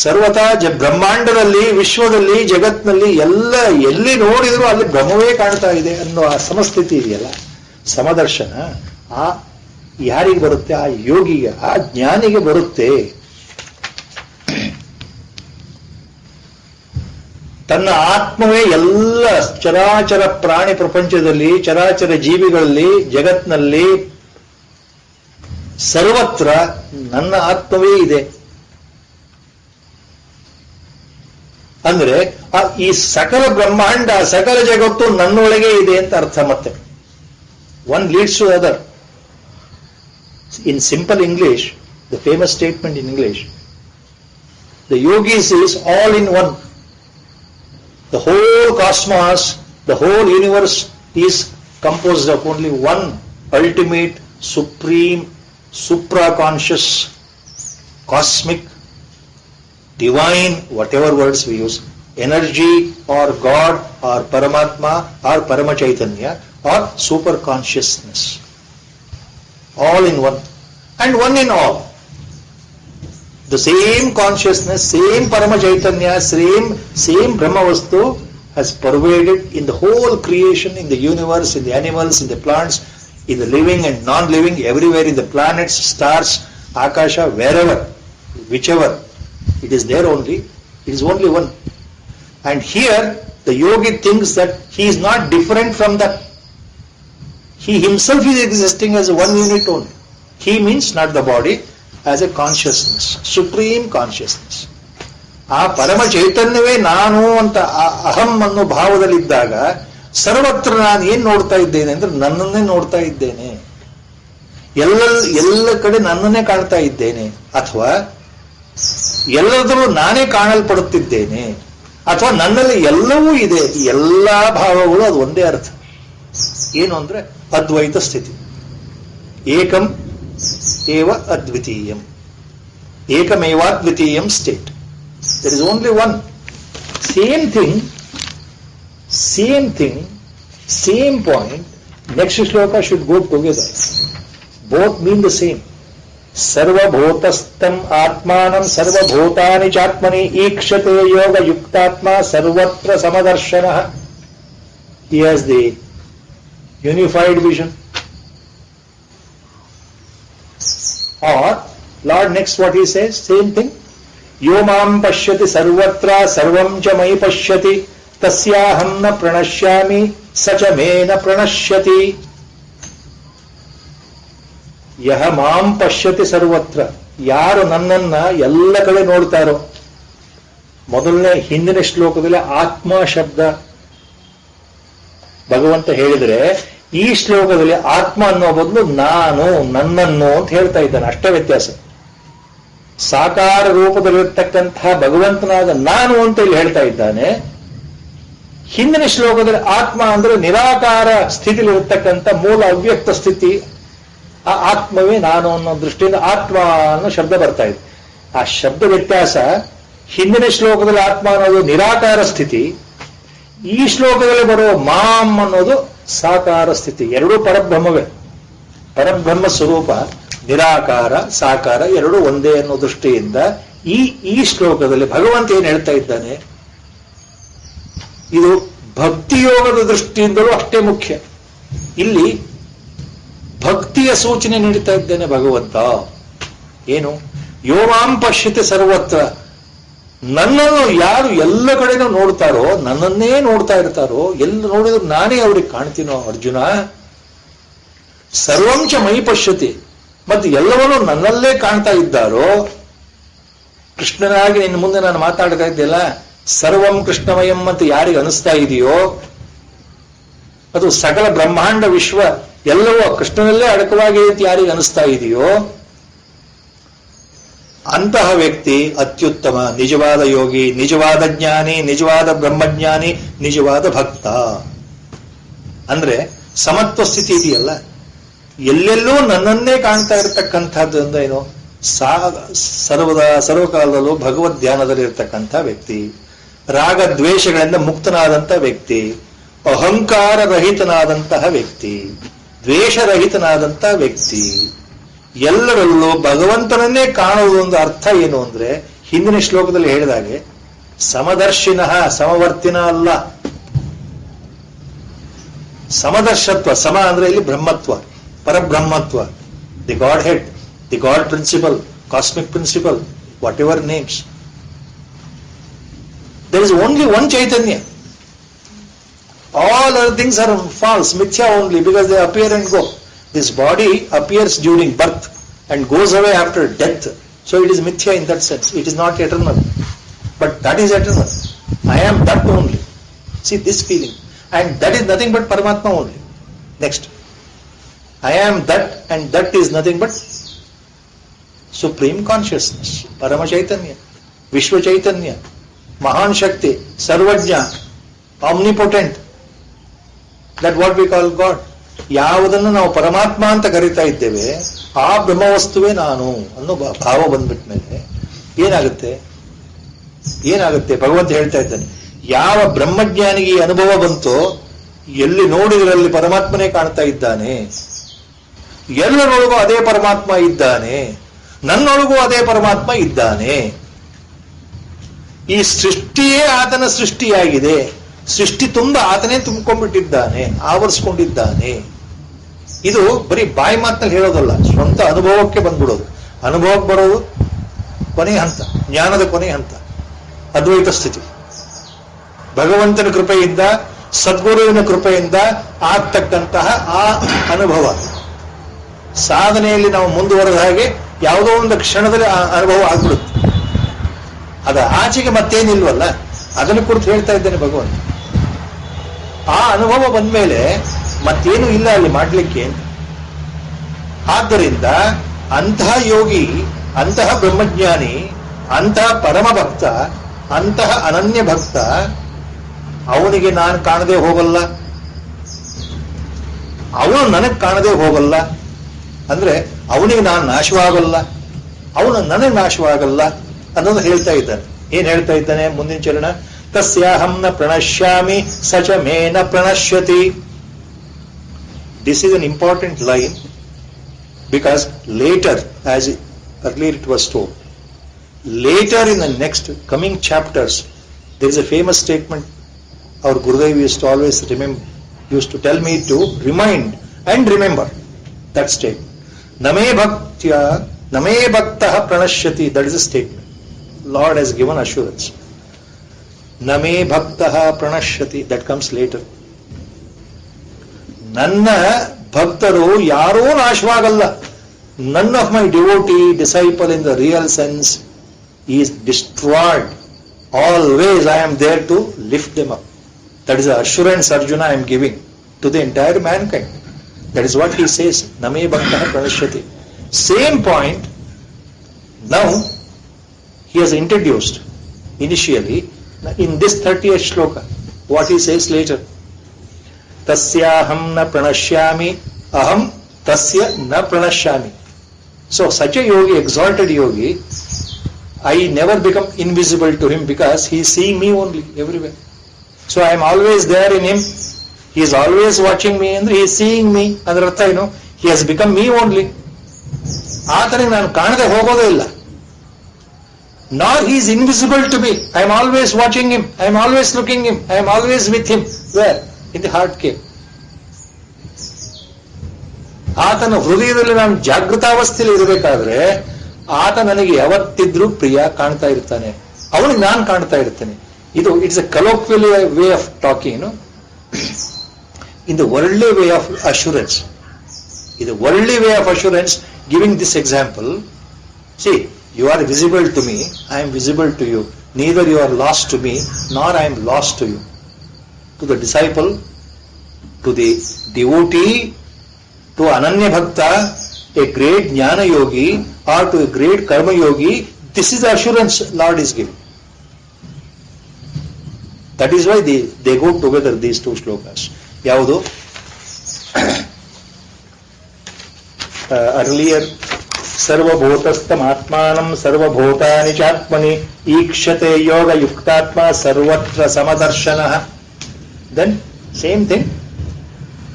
[SPEAKER 1] ಸರ್ವತಾ ಬ್ರಹ್ಮಾಂಡದಲ್ಲಿ, ವಿಶ್ವದಲ್ಲಿ, ಜಗತ್ನಲ್ಲಿ ಎಲ್ಲಿ ನೋಡಿದ್ರು ಅಲ್ಲಿ ಬ್ರಹ್ಮವೇ ಕಾಣ್ತಾ ಇದೆ ಅನ್ನೋ ಆ ಸಮಸ್ಥಿತಿ ಇದೆಯಲ್ಲ, ಸಮದರ್ಶನ, ಆ ಯಾರಿಗೆ ಬರುತ್ತೆ? ಆ ಯೋಗಿಗೆ, ಆ ಜ್ಞಾನಿಗೆ ಬರುತ್ತೆ. ತನ್ನ ಆತ್ಮವೇ ಎಲ್ಲ ಚರಾಚರ ಪ್ರಾಣಿ ಪ್ರಪಂಚದಲ್ಲಿ, ಚರಾಚರ ಜೀವಿಗಳಲ್ಲಿ, ಜಗತ್ನಲ್ಲಿ ಸರ್ವತ್ರ ನನ್ನ ಆತ್ಮವೇ ಇದೆ ಅಂದ್ರೆ ಈ ಸಕಲ ಬ್ರಹ್ಮಾಂಡ, ಸಕಲ ಜಗತ್ತು ನನ್ನೊಳಗೆ ಇದೆ ಅಂತ ಅರ್ಥ. ಮತ್ತೆ one leads to other. In simple English, the famous statement in English, the yogis is all in one. The whole cosmos, the whole universe is composed of only one ultimate, supreme, supra-conscious, cosmic, divine, whatever words we use, energy or God or Paramatma or Paramachaitanya or super consciousness. All in one and one in all. The same consciousness, same Parama Chaitanya, same Brahma Vastu has pervaded in the whole creation, in the universe, in the animals, in the plants, in the living and non-living, everywhere, in the planets, stars, Akasha, wherever, whichever. It is there only. It is only one. And here, the yogi thinks that he is not different from that. He himself is existing as one unit only. He means not the body, as a consciousness, supreme consciousness. ಆ ಪರಮ ಚೈತನ್ಯವೇ ನಾನು ಅಂತ ಅಹಂ ಅನ್ನೋ ಭಾವದಲ್ಲಿದ್ದಾಗ ಸರ್ವತ್ರ ನಾನು ಏನ್ ನೋಡ್ತಾ ಇದ್ದೇನೆ ಅಂದ್ರೆ ನನ್ನನ್ನೇ ನೋಡ್ತಾ ಇದ್ದೇನೆ. ಎಲ್ಲ ಕಡೆ ನನ್ನನ್ನೇ ಕಾಣ್ತಾ ಇದ್ದೇನೆ, ಅಥವಾ ಎಲ್ಲದರಲ್ಲೂ ನಾನೇ ಕಾಣಲ್ಪಡುತ್ತಿದ್ದೇನೆ, ಅಥವಾ ನನ್ನಲ್ಲಿ ಎಲ್ಲವೂ ಇದೆ. ಈ ಎಲ್ಲಾ ಭಾವಗಳು ಅದು ಒಂದೇ ಅರ್ಥ. ಏನು ಅಂದ್ರೆ ಅದ್ವೈತ ಸ್ಥಿತಿ. ಏಕಂ ಏವ ಅದ್ವಿತೀಯಂ, ಏಕಮೇವಾದ್ವಿತೀಯಂ state. There is only one. Same thing, same point. Next shloka should go together. Both mean the same. Sarvabhutastam atmanam sarvabhutani chatmani ikshate yoga yuktatma sarvatra samadarshana. He has the unified vision. Or Lord next what he says, same thing. Yo mam pashyati sarvatra sarvam cha mai pashyati tasyaham na pranashyami sacha me na pranashyati. ಯಹ ಮಾಂ ಪಶ್ಯತಿ ಸರ್ವತ್ರ, ಯಾರು ನನ್ನನ್ನ ಎಲ್ಲ ಕಡೆ ನೋಡ್ತಾರೋ. ಮೊದಲನೇ ಹಿಂದಿನ ಶ್ಲೋಕದಲ್ಲಿ ಆತ್ಮ ಶಬ್ದ ಭಗವಂತ ಹೇಳಿದರೆ, ಈ ಶ್ಲೋಕದಲ್ಲಿ ಆತ್ಮ ಅನ್ನೋ ಬದಲು ನಾನು, ನನ್ನನ್ನು ಅಂತ ಹೇಳ್ತಾ ಇದ್ದಾನೆ. ಅಷ್ಟೇ ವ್ಯತ್ಯಾಸ. ಸಾಕಾರ ರೂಪದಲ್ಲಿರ್ತಕ್ಕಂತಹ ಭಗವಂತನಾದ ನಾನು ಅಂತ ಇಲ್ಲಿ ಹೇಳ್ತಾ ಇದ್ದಾನೆ. ಹಿಂದಿನ ಶ್ಲೋಕದಲ್ಲಿ ಆತ್ಮ ಅಂದ್ರೆ ನಿರಾಕಾರ ಸ್ಥಿತಿಲಿರತಕ್ಕಂಥ ಮೂಲ ಅವ್ಯಕ್ತ ಸ್ಥಿತಿ, ಆ ಆತ್ಮವೇ ನಾನು ಅನ್ನೋ ದೃಷ್ಟಿಯಿಂದ ಆತ್ಮ ಅನ್ನೋ ಶಬ್ದ ಬರ್ತಾ ಇದೆ. ಆ ಶಬ್ದ ವ್ಯತ್ಯಾಸ. ಹಿಂದಿನ ಶ್ಲೋಕದಲ್ಲಿ ಆತ್ಮ ಅನ್ನೋದು ನಿರಾಕಾರ ಸ್ಥಿತಿ, ಈ ಶ್ಲೋಕದಲ್ಲಿ ಬರುವ ಮಾಂ ಅನ್ನೋದು ಸಾಕಾರ ಸ್ಥಿತಿ. ಎರಡೂ ಪರಬ್ರಹ್ಮವೇ. ಪರಬ್ರಹ್ಮ ಸ್ವರೂಪ ನಿರಾಕಾರ ಸಾಕಾರ ಎರಡೂ ಒಂದೇ ಅನ್ನೋ ದೃಷ್ಟಿಯಿಂದ ಈ ಶ್ಲೋಕದಲ್ಲಿ ಭಗವಂತ ಏನ್ ಹೇಳ್ತಾ ಇದ್ದಾನೆ, ಇದು ಭಕ್ತಿಯೋಗದ ದೃಷ್ಟಿಯಿಂದಲೂ ಅಷ್ಟೇ ಮುಖ್ಯ. ಇಲ್ಲಿ ಭಕ್ತಿಯ ಸೂಚನೆ ನೀಡುತ್ತಾ ಇದ್ದಾನೆ ಭಗವಂತ. ಏನು? ಯೋಮಾಂ ಪಶ್ಯತೆ ಸರ್ವತ್ರ, ನನ್ನನ್ನು ಯಾರು ಎಲ್ಲ ಕಡೆನೂ ನೋಡ್ತಾರೋ, ನನ್ನನ್ನೇ ನೋಡ್ತಾ ಇರ್ತಾರೋ, ಎಲ್ಲ ನೋಡಿದ್ರು ನಾನೇ ಅವ್ರಿಗೆ ಕಾಣ್ತೀನೋ ಅರ್ಜುನ. ಸರ್ವಂಚ ಮೈ ಪಶ್ಯತಿ, ಮತ್ತೆ ಎಲ್ಲವನ್ನೂ ನನ್ನಲ್ಲೇ ಕಾಣ್ತಾ ಇದ್ದಾರೋ. ಕೃಷ್ಣನಾಗಿ ನಿನ್ನ ಮುಂದೆ ನಾನು ಮಾತಾಡ್ತಾ ಇದ್ದೆಲ್ಲ, ಸರ್ವಂ ಕೃಷ್ಣಮಯಂ ಅಂತ ಯಾರಿಗೆ ಅನಿಸ್ತಾ ಇದೆಯೋ, ಅದು ಸಕಲ ಬ್ರಹ್ಮಾಂಡ ವಿಶ್ವ ಎಲ್ಲವೂ ಕೃಷ್ಣನಲ್ಲೇ ಅಡಕವಾಗಿದೆ ಅಂತ ಯಾರಿಗೆ ಅನಿಸ್ತಾ ಇದೆಯೋ, ಅಂತಹ ವ್ಯಕ್ತಿ ಅತ್ಯುತ್ತಮ ನಿಜವಾದ ಯೋಗಿ, ನಿಜವಾದ ಜ್ಞಾನಿ, ನಿಜವಾದ ಬ್ರಹ್ಮಜ್ಞಾನಿ, ನಿಜವಾದ ಭಕ್ತ. ಅಂದ್ರೆ ಸಮತ್ವ ಸ್ಥಿತಿ ಇದೆಯಲ್ಲ, ಎಲ್ಲೆಲ್ಲೂ ನನ್ನನ್ನೇ ಕಾಣ್ತಾ ಇರತಕ್ಕಂಥದ್ದು ಅಂದ್ರೆ ಏನು, ಸರ್ವಕಾಲದಲ್ಲೂ ಭಗವದ್ ಧ್ಯಾನದಲ್ಲಿ ಇರತಕ್ಕಂಥ ವ್ಯಕ್ತಿ, ರಾಗ ದ್ವೇಷಗಳಿಂದ ಮುಕ್ತನಾದಂಥ ವ್ಯಕ್ತಿ, ಅಹಂಕಾರ ರಹಿತನಾದಂತಹ ವ್ಯಕ್ತಿ, ದ್ವೇಷರಹಿತನಾದಂಥ ವ್ಯಕ್ತಿ, ಎಲ್ಲರಲ್ಲೂ ಭಗವಂತನನ್ನೇ ಕಾಣುವುದು ಒಂದು ಅರ್ಥ ಏನು ಅಂದ್ರೆ, ಹಿಂದಿನ ಶ್ಲೋಕದಲ್ಲಿ ಹೇಳಿದಾಗೆ ಸಮದರ್ಶಿನಃ, ಸಮವರ್ತಿನ ಅಲ್ಲ, ಸಮದರ್ಶತ್ವ. ಸಮ ಅಂದ್ರೆ ಇಲ್ಲಿ ಬ್ರಹ್ಮತ್ವ, ಪರಬ್ರಹ್ಮತ್ವ, the godhead, the god principle, cosmic principle, whatever names. There is only one chaitanya. All other things are false, mithya only, because they appear and go. This body appears during birth and goes away after death. So it is mithya in that sense. It is not eternal. But that is eternal. I am that only. See this feeling. And that is nothing but Paramatma only. Next. I am that, and that is nothing but Supreme Consciousness. Parama Chaitanya. Vishwa Chaitanya. Mahan Shakti. Sarvajna. Omnipotent. That what we call God. ಯಾವುದನ್ನು ನಾವು ಪರಮಾತ್ಮ ಅಂತ ಕರೀತಾ ಇದ್ದೇವೆ, ಆ ಬ್ರಹ್ಮವಸ್ತುವೇ ನಾನು ಅನ್ನೋ ಭಾವ ಬಂದ್ಬಿಟ್ಟ ಮೇಲೆ ಏನಾಗುತ್ತೆ ಭಗವಂತ ಹೇಳ್ತಾ ಇದ್ದಾನೆ. ಯಾವ ಬ್ರಹ್ಮಜ್ಞಾನಿಗೆ ಈ ಅನುಭವ ಬಂತೋ, ಎಲ್ಲಿ ನೋಡಿದ್ರಲ್ಲಿ ಪರಮಾತ್ಮನೇ ಕಾಣ್ತಾ ಇದ್ದಾನೆ, ಎಲ್ಲರೊಳಗೂ ಅದೇ ಪರಮಾತ್ಮ ಇದ್ದಾನೆ, ನನ್ನೊಳಗೂ ಅದೇ ಪರಮಾತ್ಮ ಇದ್ದಾನೆ. ಈ ಸೃಷ್ಟಿಯೇ ಆತನ ಸೃಷ್ಟಿಯಾಗಿದೆ, ಸೃಷ್ಟಿ ತುಂಬ ಆತನೇ ತುಂಬಿಕೊಂಡ್ಬಿಟ್ಟಿದ್ದಾನೆ, ಆವರಿಸ್ಕೊಂಡಿದ್ದಾನೆ. ಇದು ಬರೀ ಬಾಯಿ ಮಾತಿನಲ್ಲಿ ಹೇಳೋದಲ್ಲ, ಸ್ವಂತ ಅನುಭವಕ್ಕೆ ಬಂದ್ಬಿಡೋದು. ಅನುಭವಕ್ಕೆ ಬರೋದು ಕೊನೆಯ ಹಂತ, ಜ್ಞಾನದ ಕೊನೆಯ ಹಂತ, ಅದ್ವೈತ ಸ್ಥಿತಿ. ಭಗವಂತನ ಕೃಪೆಯಿಂದ, ಸದ್ಗುರುವಿನ ಕೃಪೆಯಿಂದ ಆಗ್ತಕ್ಕಂತಹ ಆ ಅನುಭವ, ಸಾಧನೆಯಲ್ಲಿ ನಾವು ಮುಂದುವರೆದ ಹಾಗೆ ಯಾವುದೋ ಒಂದು ಕ್ಷಣದಲ್ಲಿ ಆ ಅನುಭವ ಆಗ್ಬಿಡುತ್ತೆ. ಅದ ಆಚೆಗೆ ಮತ್ತೇನಿಲ್ವಲ್ಲ, ಅದನ್ನು ಕುರಿತು ಹೇಳ್ತಾ ಇದ್ದೇನೆ ಭಗವಂತ. ಆ ಅನುಭವ ಬಂದ್ಮೇಲೆ ಮತ್ತೇನು ಇಲ್ಲ ಅಲ್ಲಿ ಮಾಡ್ಲಿಕ್ಕೆ. ಆದ್ದರಿಂದ ಅಂತಹ ಯೋಗಿ, ಅಂತಹ ಬ್ರಹ್ಮಜ್ಞಾನಿ, ಅಂತಹ ಪರಮ ಭಕ್ತ, ಅಂತಹ ಅನನ್ಯ ಭಕ್ತ, ಅವನಿಗೆ ನಾನು ಕಾಣದೆ ಹೋಗಲ್ಲ, ಅವನು ನನಗೆ ಕಾಣದೆ ಹೋಗಲ್ಲ. ಅಂದ್ರೆ ಅವನಿಗೆ ನಾನು ನಾಶವಾಗಲ್ಲ, ಅವನು ನನಗೆ ನಾಶವಾಗಲ್ಲ ಅನ್ನೋದು ಹೇಳ್ತಾ ಇದ್ದಾನೆ. ಏನ್ ಹೇಳ್ತಾ ಇದ್ದಾನೆ ಮುಂದಿನ ಚರಣ? ತಸ್ಯಾಹಂ ನ ಪ್ರಣಶ್ಯಾಮಿ ಸಚ ಮೇ ನ ಪ್ರಣಶ್ಯತಿ. This is an important line because later, as earlier it was told, later in the next coming chapters, there is a famous statement our Gurudev used to always used to tell me to remind and remember that statement. Name bhaktah pranashyati, that is a statement. Lord has given assurance. Name bhaktah pranashyati, that comes later. ನನ್ನ ಭಕ್ತರು ಯಾರೂ ನಾಶವಾಗಲ್ಲ. None of my devotee, disciple in the real sense is destroyed. Always I am there to lift them up. That is the assurance Arjuna I am giving to the entire mankind. That is what he says. Name bhaktah pranashyati. Same point now he has introduced initially in this 30th shloka. What he says later. Tasyaham na pranashyami aham tasya na pranashyami. So such a yogi, exalted yogi, I never become invisible to him because he is seeing me only everywhere. So I am always there in him. He is always watching me and he is seeing me. ಅದರ ಅರ್ಥ ಏನು? He has become me only. ಆತನಿಗೆ ನಾನು ಕಾಣದೆ ಹೋಗೋದೇ ಇಲ್ಲ. Nor he is invisible to me. I am always watching him. I am always looking him. I am always with him. Where? In the heart cave. ಆತನ ಹೃದಯದಲ್ಲಿ ನಾನು ಜಾಗೃತಾವಸ್ಥೆಯಲ್ಲಿ ಇರಬೇಕಾದ್ರೆ ಆತ ನನಗೆ ಯಾವತ್ತಿದ್ರೂ ಪ್ರಿಯ, ಕಾಣ್ತಾ ಇರ್ತಾನೆ. ಅವನಿಗೆ ನಾನು ಕಾಣ್ತಾ ಇರ್ತೇನೆ. ಇದು it's A colloquial way of talking, in the worldly way of assurance. In the worldly way of assurance, giving this example, see, you are visible to me, I am visible to you. Neither you are lost to me, nor I am lost to you. To the disciple, to the devotee, to Ananya Bhakta, a great Jnana Yogi, or to a great Karma Yogi, this is the assurance Lord is giving. That is why they go together, these two shlokas. Yavudu? earlier, sarvabhutastam atmanam sarvabhutani chatmani ikshate yoga yuktatma sarvatra samadarshanaha. Then same thing.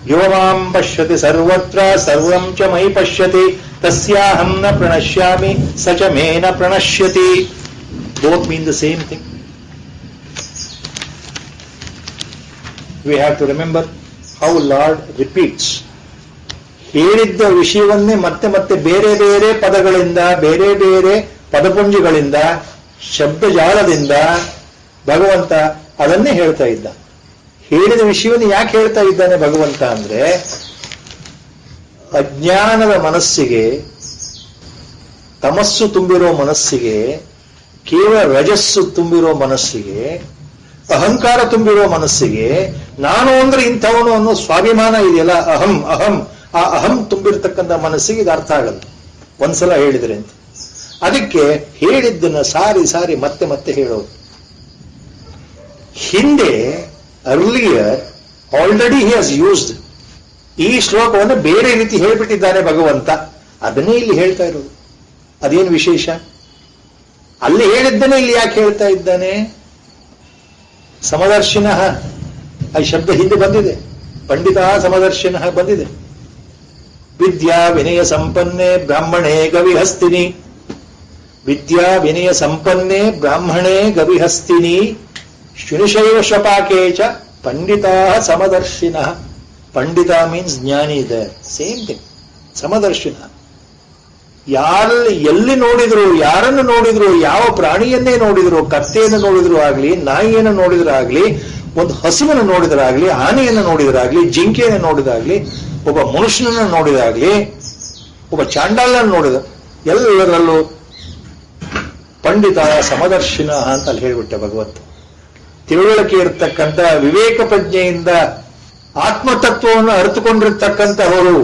[SPEAKER 1] Yovam pashyati sarvatra sarvam cha mai pashyati tasyaham na pranashyami sacha me na pranashyati. Both mean the same thing. We have to remember how Lord repeats. ಹೇಳಿದ್ದ ವಿಷಯವನ್ನೇ ಮತ್ತೆ ಮತ್ತೆ ಬೇರೆ ಬೇರೆ ಪದಗಳಿಂದ, ಬೇರೆ ಬೇರೆ ಪದಪುಂಜಗಳಿಂದ, ಶಬ್ದಜಾಲದಿಂದ ಭಗವಂತ ಅದನ್ನೇ ಹೇಳ್ತಾ ಇದ್ದ. ಹೇಳಿದ ವಿಷಯವನ್ನು ಯಾಕೆ ಹೇಳ್ತಾ ಇದ್ದಾನೆ ಭಗವಂತ ಅಂದ್ರೆ, ಅಜ್ಞಾನದ ಮನಸ್ಸಿಗೆ, ತಮಸ್ಸು ತುಂಬಿರೋ ಮನಸ್ಸಿಗೆ, ಕೇವಲ ರಜಸ್ಸು ತುಂಬಿರೋ ಮನಸ್ಸಿಗೆ, ಅಹಂಕಾರ ತುಂಬಿರೋ ಮನಸ್ಸಿಗೆ, ನಾನು ಅಂದ್ರೆ ಇಂಥವನು ಅನ್ನೋ ಸ್ವಾಭಿಮಾನ ಇದೆಯಲ್ಲ, ಅಹಂ ಅಹಂ, ಆ ಅಹಂ ತುಂಬಿರ್ತಕ್ಕಂಥ ಮನಸ್ಸಿಗೆ ಇದು ಅರ್ಥ ಆಗಲ್ಲ ಒಂದ್ಸಲ ಹೇಳಿದ್ರೆ ಅಂತ. ಅದಕ್ಕೆ ಹೇಳಿದ್ದನ್ನ ಸಾರಿ ಸಾರಿ ಮತ್ತೆ ಮತ್ತೆ ಹೇಳೋದು. ಹಿಂದೆ earlier already he has used ಈ ಶ್ಲೋಕವನ್ನು ಬೇರೆ ರೀತಿ ಹೇಳ್ಬಿಟ್ಟಿದ್ದಾನೆ ಭಗವಂತ, ಅದನ್ನೇ ಇಲ್ಲಿ ಹೇಳ್ತಾ ಇರೋದು. ಅದೇನು ವಿಶೇಷ? ಅಲ್ಲಿ ಹೇಳಿದ್ದನ್ನೇ ಇಲ್ಲಿ ಯಾಕೆ ಹೇಳ್ತಾ ಇದ್ದಾನೆ? ಸಮದರ್ಶಿನಃ ಈ ಶಬ್ದ ಹಿಂದೆ ಬಂದಿದೆ, ಪಂಡಿತ ಸಮದರ್ಶಿನಃ ಬಂದಿದೆ. ವಿದ್ಯಾ ವಿನಯ ಸಂಪನ್ನೆ ಬ್ರಾಹ್ಮಣೇ ಗವಿಹಸ್ತಿನಿ, ವಿದ್ಯಾ ವಿನಯ ಸಂಪನ್ನೆ ಬ್ರಾಹ್ಮಣೇ ಗವಿಹಸ್ತಿನಿ ಶುನಿಶೈವ ಶಪಾಕೆ ಚ ಪಂಡಿತಾ ಸಮದರ್ಶಿನಃ. ಪಂಡಿತ ಮೀನ್ಸ್ ಜ್ಞಾನಿ ಇದೆ, ಸೇಮ್ ಥಿಂಗ್. ಸಮದರ್ಶಿನಃ ಎಲ್ಲಿ ನೋಡಿದ್ರು, ಯಾರನ್ನು ನೋಡಿದ್ರು, ಯಾವ ಪ್ರಾಣಿಯನ್ನೇ ನೋಡಿದ್ರು, ಕತ್ತೆಯನ್ನು ನೋಡಿದ್ರು ಆಗ್ಲಿ, ನಾಯಿಯನ್ನು ನೋಡಿದ್ರು ಆಗ್ಲಿ, ಒಂದು ಹಸುವನ್ನು ನೋಡಿದ್ರಾಗ್ಲಿ, ಆನೆಯನ್ನು ನೋಡಿದ್ರಾಗ್ಲಿ, ಜಿಂಕೆಯನ್ನು ನೋಡಿದಾಗ್ಲಿ, ಒಬ್ಬ ಮನುಷ್ಯನನ್ನು ನೋಡಿದಾಗ್ಲಿ, ಒಬ್ಬ ಚಾಂಡಾಲನ್ನು ನೋಡಿದ, ಎಲ್ಲರಲ್ಲೂ ಪಂಡಿತ ಸಮದರ್ಶಿನ ಅಂತ ಅಲ್ಲಿ ಹೇಳ್ಬಿಟ್ಟೆ ಭಗವಂತ. ತಿಳುವಳಿಕೆ ಇರತಕ್ಕಂಥ, ವಿವೇಕ ಪ್ರಜ್ಞೆಯಿಂದ ಆತ್ಮತತ್ವವನ್ನು ಅರಿತುಕೊಂಡಿರ್ತಕ್ಕಂಥವರು,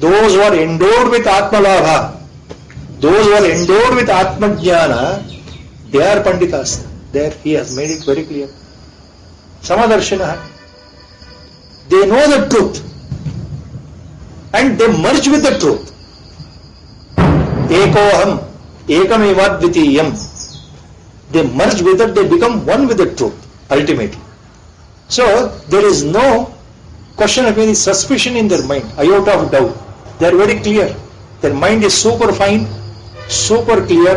[SPEAKER 1] those who are endowed with Atmalabha, those who are endowed with Atmajnana, they are Panditas. There he has made it very clear. Samadarshana. They know the truth and they merge with the truth. Ekoham, ekam evadvitiyam. They merge with it, they become one with the truth, ultimately. So, there is no question of any suspicion in their mind, iota of doubt. They are very clear. Their mind is super fine, super clear,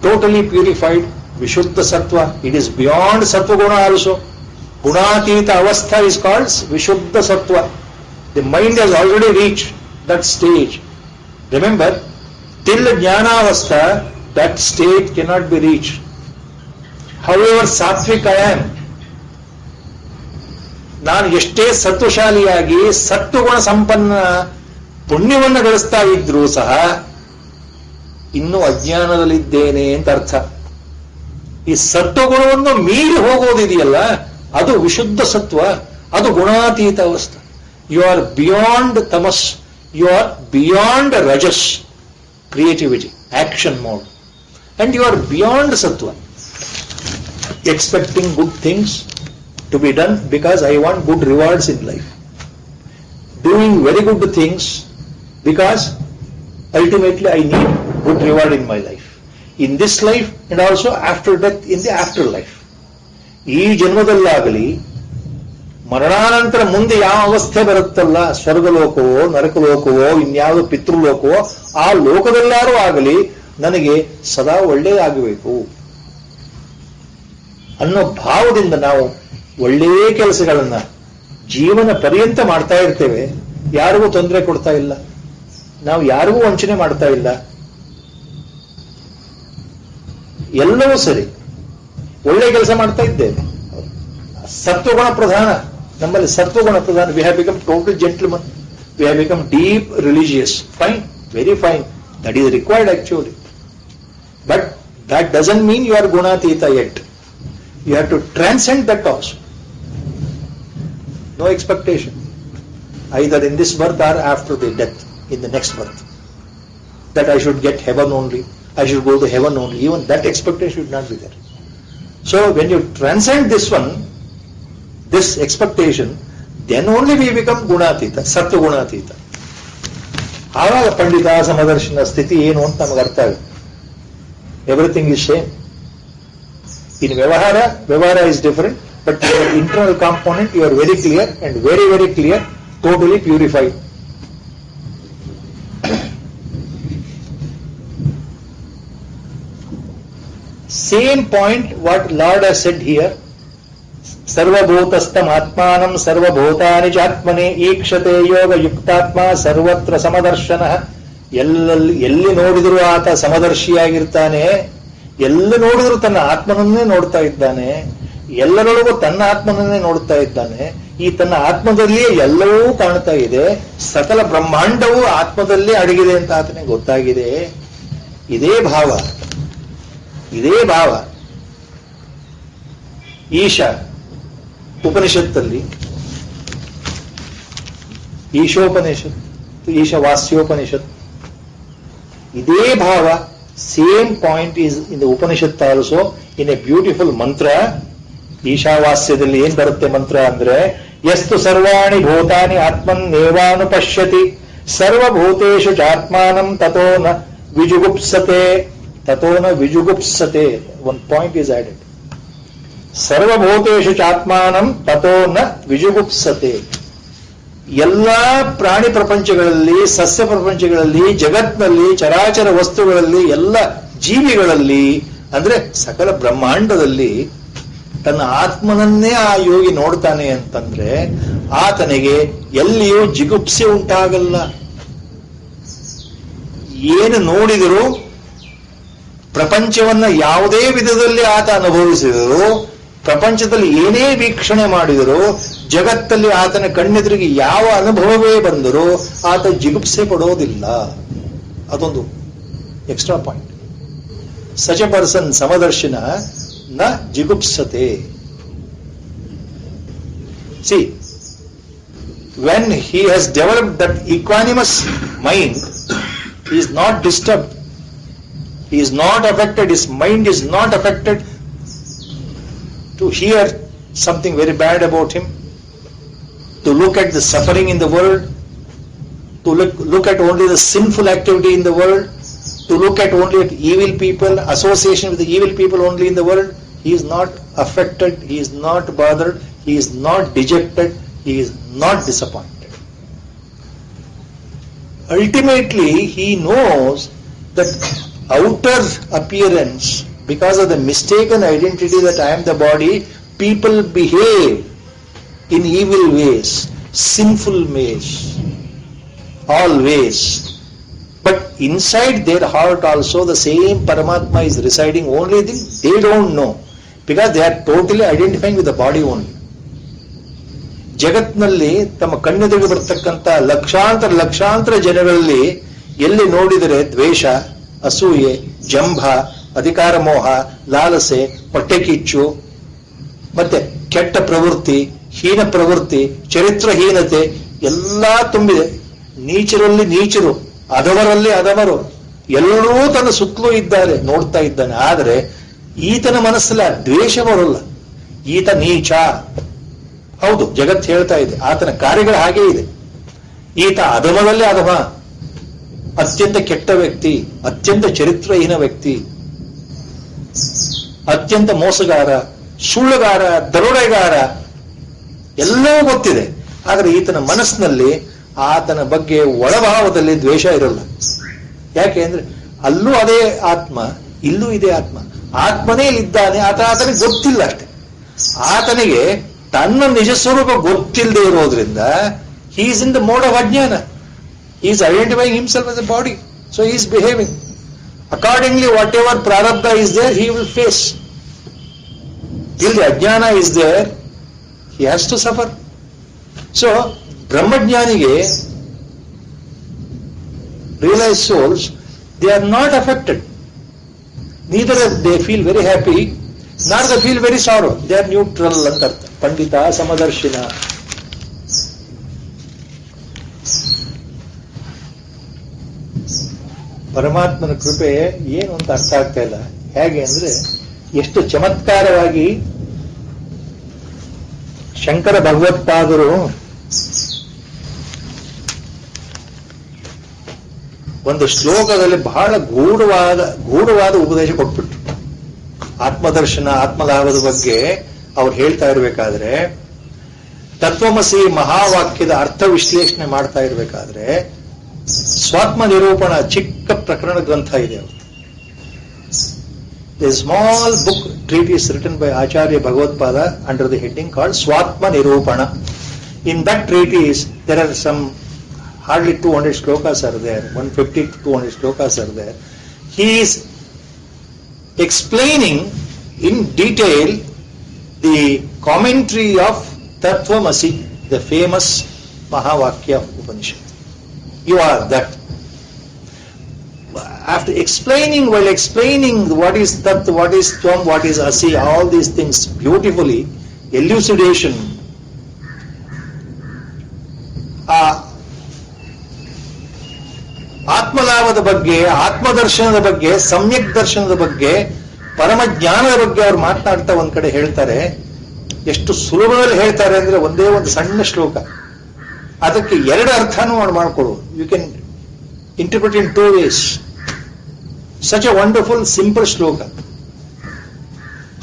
[SPEAKER 1] totally purified, Vishuddha Sattva. It is beyond Sattva Guna also. Gunatita Avastha is called Vishuddha Sattva. The mind has already reached that stage. Remember, till Jnana Avastha, that state cannot be reached. However sattvic I am, ನಾನು ಎಷ್ಟೇ ಸತ್ವಶಾಲಿಯಾಗಿ ಸತ್ವಗುಣ ಸಂಪನ್ನ ಪುಣ್ಯವನ್ನು ಗಳಿಸ್ತಾ ಇದ್ರೂ ಸಹ ಇನ್ನೂ ಅಜ್ಞಾನದಲ್ಲಿದ್ದೇನೆ ಅಂತ ಅರ್ಥ. ಈ ಸತ್ವಗುಣವನ್ನು ಮೀರಿ ಹೋಗೋದಿದೆಯಲ್ಲ, ಅದು ವಿಶುದ್ಧ ಸತ್ವ, ಅದು ಗುಣಾತೀತ ಅವಸ್ಥೆ. You are beyond tamas, you are beyond rajas, creativity, action mode, and you are beyond sattva, expecting good things to be done because I want good rewards in life. Doing very good things because ultimately I need good reward in my life. In this life and also after death, in the afterlife. ಈ ಜನ್ಮದಲ್ಲಾಗಲಿ ಮರಣಾನಂತರ ಮುಂದೆ ಯಾವ ಅವಸ್ಥೆ ಬರುತ್ತಲ್ಲ, ಸ್ವರ್ಗಲೋಕವೋ ನರಕಲೋಕವೋ ಇನ್ಯಾವುದೋ ಪಿತೃಲೋಕವೋ, ಆ ಲೋಕದಲ್ಲಾರೂ ಆಗಲಿ ನನಗೆ ಸದಾ ಒಳ್ಳೆಯದಾಗಬೇಕು ಅನ್ನೋ ಭಾವದಿಂದ ನಾವು ಒಳ್ಳೆಯ ಕೆಲಸಗಳನ್ನ ಜೀವನ ಪರ್ಯಂತ ಮಾಡ್ತಾ ಇರ್ತೇವೆ. ಯಾರಿಗೂ ತೊಂದರೆ ಕೊಡ್ತಾ ಇಲ್ಲ, ನಾವು ಯಾರಿಗೂ ವಂಚನೆ ಮಾಡ್ತಾ ಇಲ್ಲ, ಎಲ್ಲವೂ ಸರಿ, ಒಳ್ಳೆ ಕೆಲಸ ಮಾಡ್ತಾ ಇದ್ದೇವೆ. ಸತ್ವಗುಣ ಪ್ರಧಾನ, ನಮ್ಮಲ್ಲಿ ಸತ್ವಗುಣ ಪ್ರಧಾನ. We have become total gentleman, we have become deep religious. Fine, very fine, that is required actually. But that doesn't mean you are gunatita yet. You have to transcend that also. No expectation, either in this birth or after the death, in the next birth, that I should get heaven only, I should go to heaven only. Even that expectation should not be there. So when you transcend this one, this expectation, then only we become Gunatita, Sattva Gunatita. ಆವಾಗ ಪಂಡಿತ ಸಮದರ್ಶನ ಸ್ಥಿತಿ ಏನು ಅಂತ ನಮಗೆ ಅರ್ಥ ಆಗುತ್ತೆ. Everything is same. In vyavahara is different, but your internal component you are very clear and very very clear, totally purified. Same point what Lord has said here. ಸರ್ವಭೂತಸ್ಥಂ ಆತ್ಮಾನಂ ಸರ್ವಭೂತಾನಿ ಚಾತ್ಮನೆ ಈಕ್ಷತೆ ಯೋಗ ಯುಕ್ತಾತ್ಮ ಸರ್ವತ್ರ ಸಮದರ್ಶನ. ಎಲ್ಲಿ ನೋಡಿದರೂ ಆತ ಸಮದರ್ಶಿಯಾಗಿರ್ತಾನೆ. ಎಲ್ಲಿ ನೋಡಿದರೂ ತನ್ನ ಆತ್ಮನನ್ನೇ ನೋಡ್ತಾ ಇದ್ದಾನೆ. ಎಲ್ಲರೊಳಗೂ ತನ್ನ ಆತ್ಮನನ್ನೇ ನೋಡ್ತಾ ಇದ್ದಾನೆ. ಈ ತನ್ನ ಆತ್ಮದಲ್ಲಿಯೇ ಎಲ್ಲವೂ ಕಾಣ್ತಾ ಇದೆ. ಸಕಲ ಬ್ರಹ್ಮಾಂಡವೂ ಆತ್ಮದಲ್ಲೇ ಅಡಗಿದೆ ಅಂತ ಆತನಿಗೆ ಗೊತ್ತಾಗಿದೆ. ಇದೇ ಭಾವ. ಈಶ ಉಪನಿಷತ್ತಲ್ಲಿ, ಈಶೋಪನಿಷತ್, ಈಶವಾಸ್ಯೋಪನಿಷತ್, ಇದೇ ಭಾವ, same point is in the Upanishad also in a beautiful ಮಂತ್ರ. ಈಶಾವಾಸ್ಯದಲ್ಲಿ ಏನ್ ಬರುತ್ತೆ ಮಂತ್ರ ಅಂದ್ರೆ, ಯಸ್ತು ಸರ್ವಾಣಿ ಭೂತಾನಿ ಆತ್ಮನ್ನೇವಾನು ಪಶ್ಯತಿ ಸರ್ವಭೂತೇಷು ಚಾತ್ಮಾನಂ ತಥೋ ನ ವಿಜುಗುಪ್ಸತೆ. One point is added. ಸರ್ವಭೂತೇಷು ಚಾತ್ಮಾನಂ ತಥೋ ನ ವಿಜುಗುಪ್ಸತೆ. ಎಲ್ಲಾ ಪ್ರಾಣಿ ಪ್ರಪಂಚಗಳಲ್ಲಿ, ಸಸ್ಯ ಪ್ರಪಂಚಗಳಲ್ಲಿ, ಜಗತ್ನಲ್ಲಿ, ಚರಾಚರ ವಸ್ತುಗಳಲ್ಲಿ, ಎಲ್ಲ ಜೀವಿಗಳಲ್ಲಿ, ಅಂದ್ರೆ ಸಕಲ ಬ್ರಹ್ಮಾಂಡದಲ್ಲಿ ತನ್ನ ಆತ್ಮನನ್ನೇ ಆ ಯೋಗಿ ನೋಡ್ತಾನೆ ಅಂತಂದ್ರೆ ಆತನಿಗೆ ಎಲ್ಲಿಯೂ ಜಿಗುಪ್ಸೆ ಉಂಟಾಗಲ್ಲ. ಏನು ನೋಡಿದರೂ, ಪ್ರಪಂಚವನ್ನ ಯಾವುದೇ ವಿಧದಲ್ಲಿ ಆತ ಅನುಭವಿಸಿದರು, ಪ್ರಪಂಚದಲ್ಲಿ ಏನೇ ವೀಕ್ಷಣೆ ಮಾಡಿದರೂ, ಜಗತ್ತಲ್ಲಿ ಆತನ ಕಣ್ಣೆದುರಿಗೆ ಯಾವ ಅನುಭವವೇ ಬಂದರೂ ಆತ ಜಿಗುಪ್ಸೆ ಪಡೋದಿಲ್ಲ. ಅದೊಂದು ಎಕ್ಸ್ಟ್ರಾ ಪಾಯಿಂಟ್. ಸಚ ಪರ್ಸನ್ ಸಮದರ್ಶಿನ ನ ಜಿಗುಪ್ಸತೆ. See, when he has developed that equanimous mind, he is not disturbed. He is not affected, his mind is not affected to hear something very bad about him, to look at the suffering in the world, to look at only the sinful activity in the world, to look at only at evil people, association with the evil people only in the world. He is not affected, he is not bothered, he is not dejected, he is not disappointed. Ultimately, he knows that outer appearance, because of the mistaken identity that I am the body, people behave in evil ways, sinful ways, all ways. But inside their heart also the same Paramatma is residing. Only thing they don't know, because they are totally identifying with the body only. ಜಗತ್ನಲ್ಲಿ ತಮ್ಮ ಕಣ್ಣೆದುರಿಗೆ ಬರ್ತಕ್ಕಂಥ ಲಕ್ಷಾಂತರ ಜನಗಳಲ್ಲಿ ಎಲ್ಲಿ ನೋಡಿದರೆ ದ್ವೇಷ, ಅಸೂಯೆ, ಜಂಭ, ಅಧಿಕಾರ ಮೋಹ, ಲಾಲಸೆ, ಹೊಟ್ಟೆಕಿಚ್ಚು, ಮತ್ತೆ ಕೆಟ್ಟ ಪ್ರವೃತ್ತಿ, ಹೀನ ಪ್ರವೃತ್ತಿ, ಚರಿತ್ರಹೀನತೆ ಎಲ್ಲಾ ತುಂಬಿದೆ. ನೀಚರಲ್ಲಿ ನೀಚರು, ಅಧಮರಲ್ಲಿ ಅಧಮರು, ಎಲ್ಲರೂ ತನ್ನ ಸುತ್ತಲೂ ಇದ್ದಾರೆ, ನೋಡ್ತಾ ಇದ್ದಾನೆ. ಆದರೆ ಈತನ ಮನಸ್ಸಲ್ಲಿ ಆ ದ್ವೇಷ ಬರೋಲ್ಲ. ಈತ ನೀಚ, ಹೌದು, ಜಗತ್ತು ಹೇಳ್ತಾ ಇದೆ, ಆತನ ಕಾರ್ಯಗಳು ಹಾಗೇ ಇದೆ. ಈತ ಅಧಮದಲ್ಲಿ ಅಧಮ, ಅತ್ಯಂತ ಕೆಟ್ಟ ವ್ಯಕ್ತಿ, ಅತ್ಯಂತ ಚರಿತ್ರಹೀನ ವ್ಯಕ್ತಿ, ಅತ್ಯಂತ ಮೋಸಗಾರ, ಸುಳ್ಳುಗಾರ, ದರೋಡೆಗಾರ, ಎಲ್ಲವೂ ಗೊತ್ತಿದೆ. ಆದರೆ ಈತನ ಮನಸ್ಸಿನಲ್ಲಿ ಆತನ ಬಗ್ಗೆ ಒಳಭಾವದಲ್ಲಿ ದ್ವೇಷ ಇರಲ್ಲ. ಯಾಕೆ ಅಂದ್ರೆ ಅಲ್ಲೂ ಅದೇ ಆತ್ಮ, ಇಲ್ಲೂ ಇದೇ ಆತ್ಮ. ಆತ್ಮನೇ ಇದ್ದಾನೆ, ಆತನಿಗೆ ಗೊತ್ತಿಲ್ಲ ಅಷ್ಟೆ. ಆತನಿಗೆ ತನ್ನ ನಿಜ ಸ್ವರೂಪ ಗೊತ್ತಿಲ್ಲದೆ ಇರೋದ್ರಿಂದ he is in the mode of ajnana. He is identifying himself as a body, so he is behaving accordingly. Whatever prarabdha is there, he will face. Till the ajnana is there, he has to suffer. So brahmajnanige, realized souls, they are not affected. Neither they feel very happy, nor they feel very sorrow. They are neutral ಅಂತ ಅರ್ಥ. ಪಂಡಿತ ಸಮದರ್ಶಿನ. ಪರಮಾತ್ಮನ ಕೃಪೆ ಏನು ಅಂತ ಅರ್ಥ ಆಗ್ತಾ ಇಲ್ಲ. ಹೇಗೆ ಅಂದ್ರೆ, ಎಷ್ಟು ಚಮತ್ಕಾರವಾಗಿ ಶಂಕರ ಭಗವತ್ಪಾದರು ಒಂದು ಶ್ಲೋಕದಲ್ಲಿ ಬಹಳ ಗೂಢವಾದ ಉಪದೇಶ ಕೊಟ್ಬಿಟ್ರು. ಆತ್ಮದರ್ಶನ, ಆತ್ಮಲಾಭದ ಬಗ್ಗೆ ಅವ್ರು ಹೇಳ್ತಾ ಇರ್ಬೇಕಾದ್ರೆ, ತತ್ವಮಸಿ ಮಹಾವಾಕ್ಯದ ಅರ್ಥ ವಿಶ್ಲೇಷಣೆ ಮಾಡ್ತಾ ಇರ್ಬೇಕಾದ್ರೆ, ಸ್ವಾತ್ಮ ನಿರೂಪಣ ಚಿಕ್ಕ ಪ್ರಕರಣ ಗ್ರಂಥ ಇದೆ. A small book treatise written by Acharya Bhagavad-pada under the heading called Swatma Nirupana. In that treatise, there are some hardly 200 shlokas are there, 150 to 200 shlokas are there. He is explaining in detail the commentary of Tattvamasi, the famous Mahavakya of Upanishad. You are that. After explaining what is Tat, what is Tvam, what is Asi, all these things beautifully, elucidation, ಆತ್ಮಲಾಭದ ಬಗ್ಗೆ, ಆತ್ಮದರ್ಶನದ ಬಗ್ಗೆ, ಸಮ್ಯಕ್ ದರ್ಶನದ ಬಗ್ಗೆ, ಪರಮಜ್ಞಾನದ ಬಗ್ಗೆ ಅವ್ರು ಮಾತನಾಡ್ತಾ ಒಂದ್ ಕಡೆ ಹೇಳ್ತಾರೆ. ಎಷ್ಟು ಸುಲಭದಲ್ಲಿ ಹೇಳ್ತಾರೆ ಅಂದ್ರೆ, ಒಂದೇ ಒಂದು ಸಣ್ಣ ಶ್ಲೋಕ, ಅದಕ್ಕೆ ಎರಡು ಅರ್ಥನೂ ಮಾಡ್ಕೊಡು. You can interpret in two ways. Such a wonderful, simple shloka.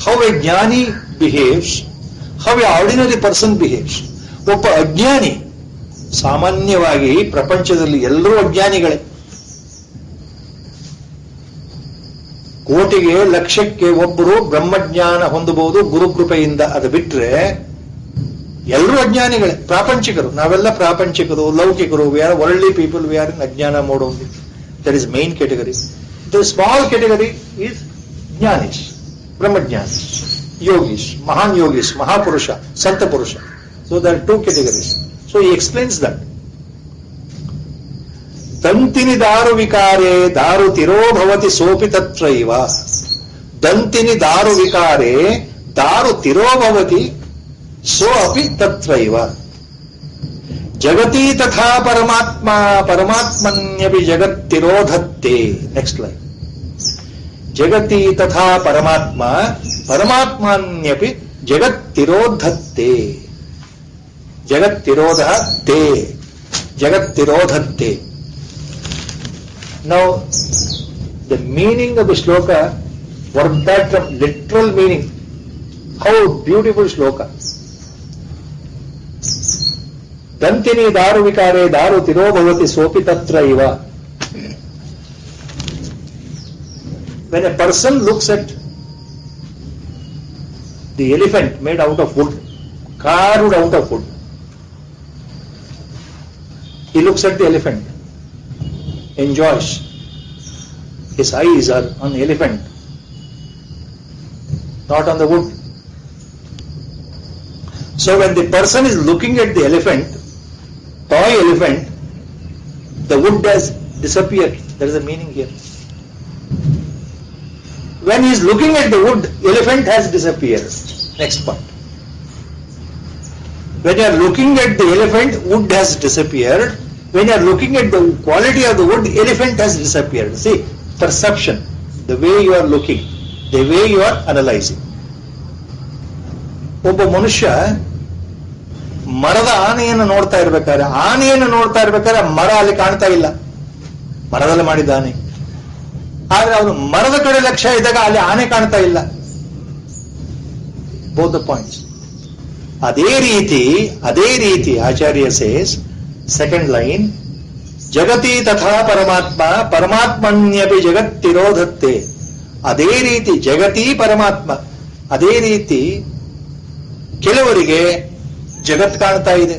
[SPEAKER 1] How a jnani behaves, how a ordinary person behaves. ಒಬ್ಬ ಅಜ್ಞಾನಿ, ಸಾಮಾನ್ಯವಾಗಿ ಪ್ರಪಂಚದಲ್ಲಿ ಎಲ್ಲರೂ ಅಜ್ಞಾನಿಗಳೇ. ಕೋಟಿಗೆ ಲಕ್ಷಕ್ಕೆ ಒಬ್ಬರು ಬ್ರಹ್ಮಜ್ಞಾನ ಹೊಂದಬಹುದು ಗುರುಕೃಪೆಯಿಂದ. ಅದು ಬಿಟ್ರೆ ಎಲ್ಲರೂ ಅಜ್ಞಾನಿಗಳೇ, ಪ್ರಾಪಂಚಿಕರು. ನಾವೆಲ್ಲ ಪ್ರಾಪಂಚಿಕರು, ಲೌಕಿಕರು. We are worldly people, we are in ajnana mode only. That is main category. The small category is ಜ್ಞಾನೀಸ್, brahmajnani, yogis, mahan yogis, mahapurusha, santa purusha. So there two categories. So ಈ ಎಕ್ಸ್ಪ್ಲೇನ್ಸ್ ದಟ್. ದಂತಿನಿ ದಾರು ವಿಕಾರೇ ದಾರು ತಿರೋಭವತಿ ಸೋಪಿ ತತ್ರೈವ. ದಂತಿನಿ ದಾರು ವಿಕಾರೇ ದಾರು ತಿರೋಭವತಿ ಸೋ ಅಪಿ ತತ್ರೈವ. ಜಗತಿ ತಥಾ ಪರಮಾತ್ಮ ಪರಮಾತ್ಮನ್ಯಪಿ ಜಗತ್ತಿರೋಧತ್ತೆ. Next line. ಜಗತಿ ತಥಾ ಪರಮಾತ್ಮ ಪರಮಾತ್ಮನ್ಯಪಿ ಜಗತ್ತಿರೋಧತ್ತೆ. ಜಗತ್ತಿರೋಧತ್ತೆ, ಜಗತ್ತಿರೋಧತ್ತೆ. Now, the meaning of the shloka, what that literal meaning, how beautiful shloka. Dantini daru vikare daru tiro bhavati sopi tatra iva. When a person looks at the elephant made out of wood, carved out of wood, he looks at the elephant, enjoys. His eyes are on the elephant, not on the wood. So when the person is looking at the elephant, toy elephant, the wood has disappeared. There is a meaning here. When he is looking at the wood, elephant has disappeared. Next point. When you are looking at the elephant, wood has disappeared. When you are looking at the quality of the wood, elephant has disappeared. See, perception, the way you are looking, the way you are analyzing. ಒಬ್ಬ ಮನುಷ್ಯ ಮರದ ಆನೆಯನ್ನು ನೋಡ್ತಾ ಇರ್ಬೇಕಾದ್ರೆ ಮರ ಅಲ್ಲಿ ಕಾಣ್ತಾ ಇಲ್ಲ, ಮರದಲ್ಲಿ ಮಾಡಿದ ಆನೆ. ಆದ್ರೆ ಅವನು ಮರದ ಕಡೆ ಲಕ್ಷ್ಯ ಇದ್ದಾಗ ಅಲ್ಲಿ ಆನೆ ಕಾಣ್ತಾ ಇಲ್ಲ. Both the points. ಅದೇ ರೀತಿ ಆಚಾರ್ಯ ಸೇಸ್, ಸೆಕೆಂಡ್ ಲೈನ್, ಜಗತಿ ತಥಾ ಪರಮಾತ್ಮ ಪರಮಾತ್ಮನ್ಯಪಿ ಜಗತ್ತಿರೋಧತ್ತೆ. ಅದೇ ರೀತಿ ಜಗತಿ ಪರಮಾತ್ಮ, ಅದೇ ರೀತಿ ಕೆಲವರಿಗೆ ಜಗತ್ ಕಾಣ್ತಾ ಇದೆ,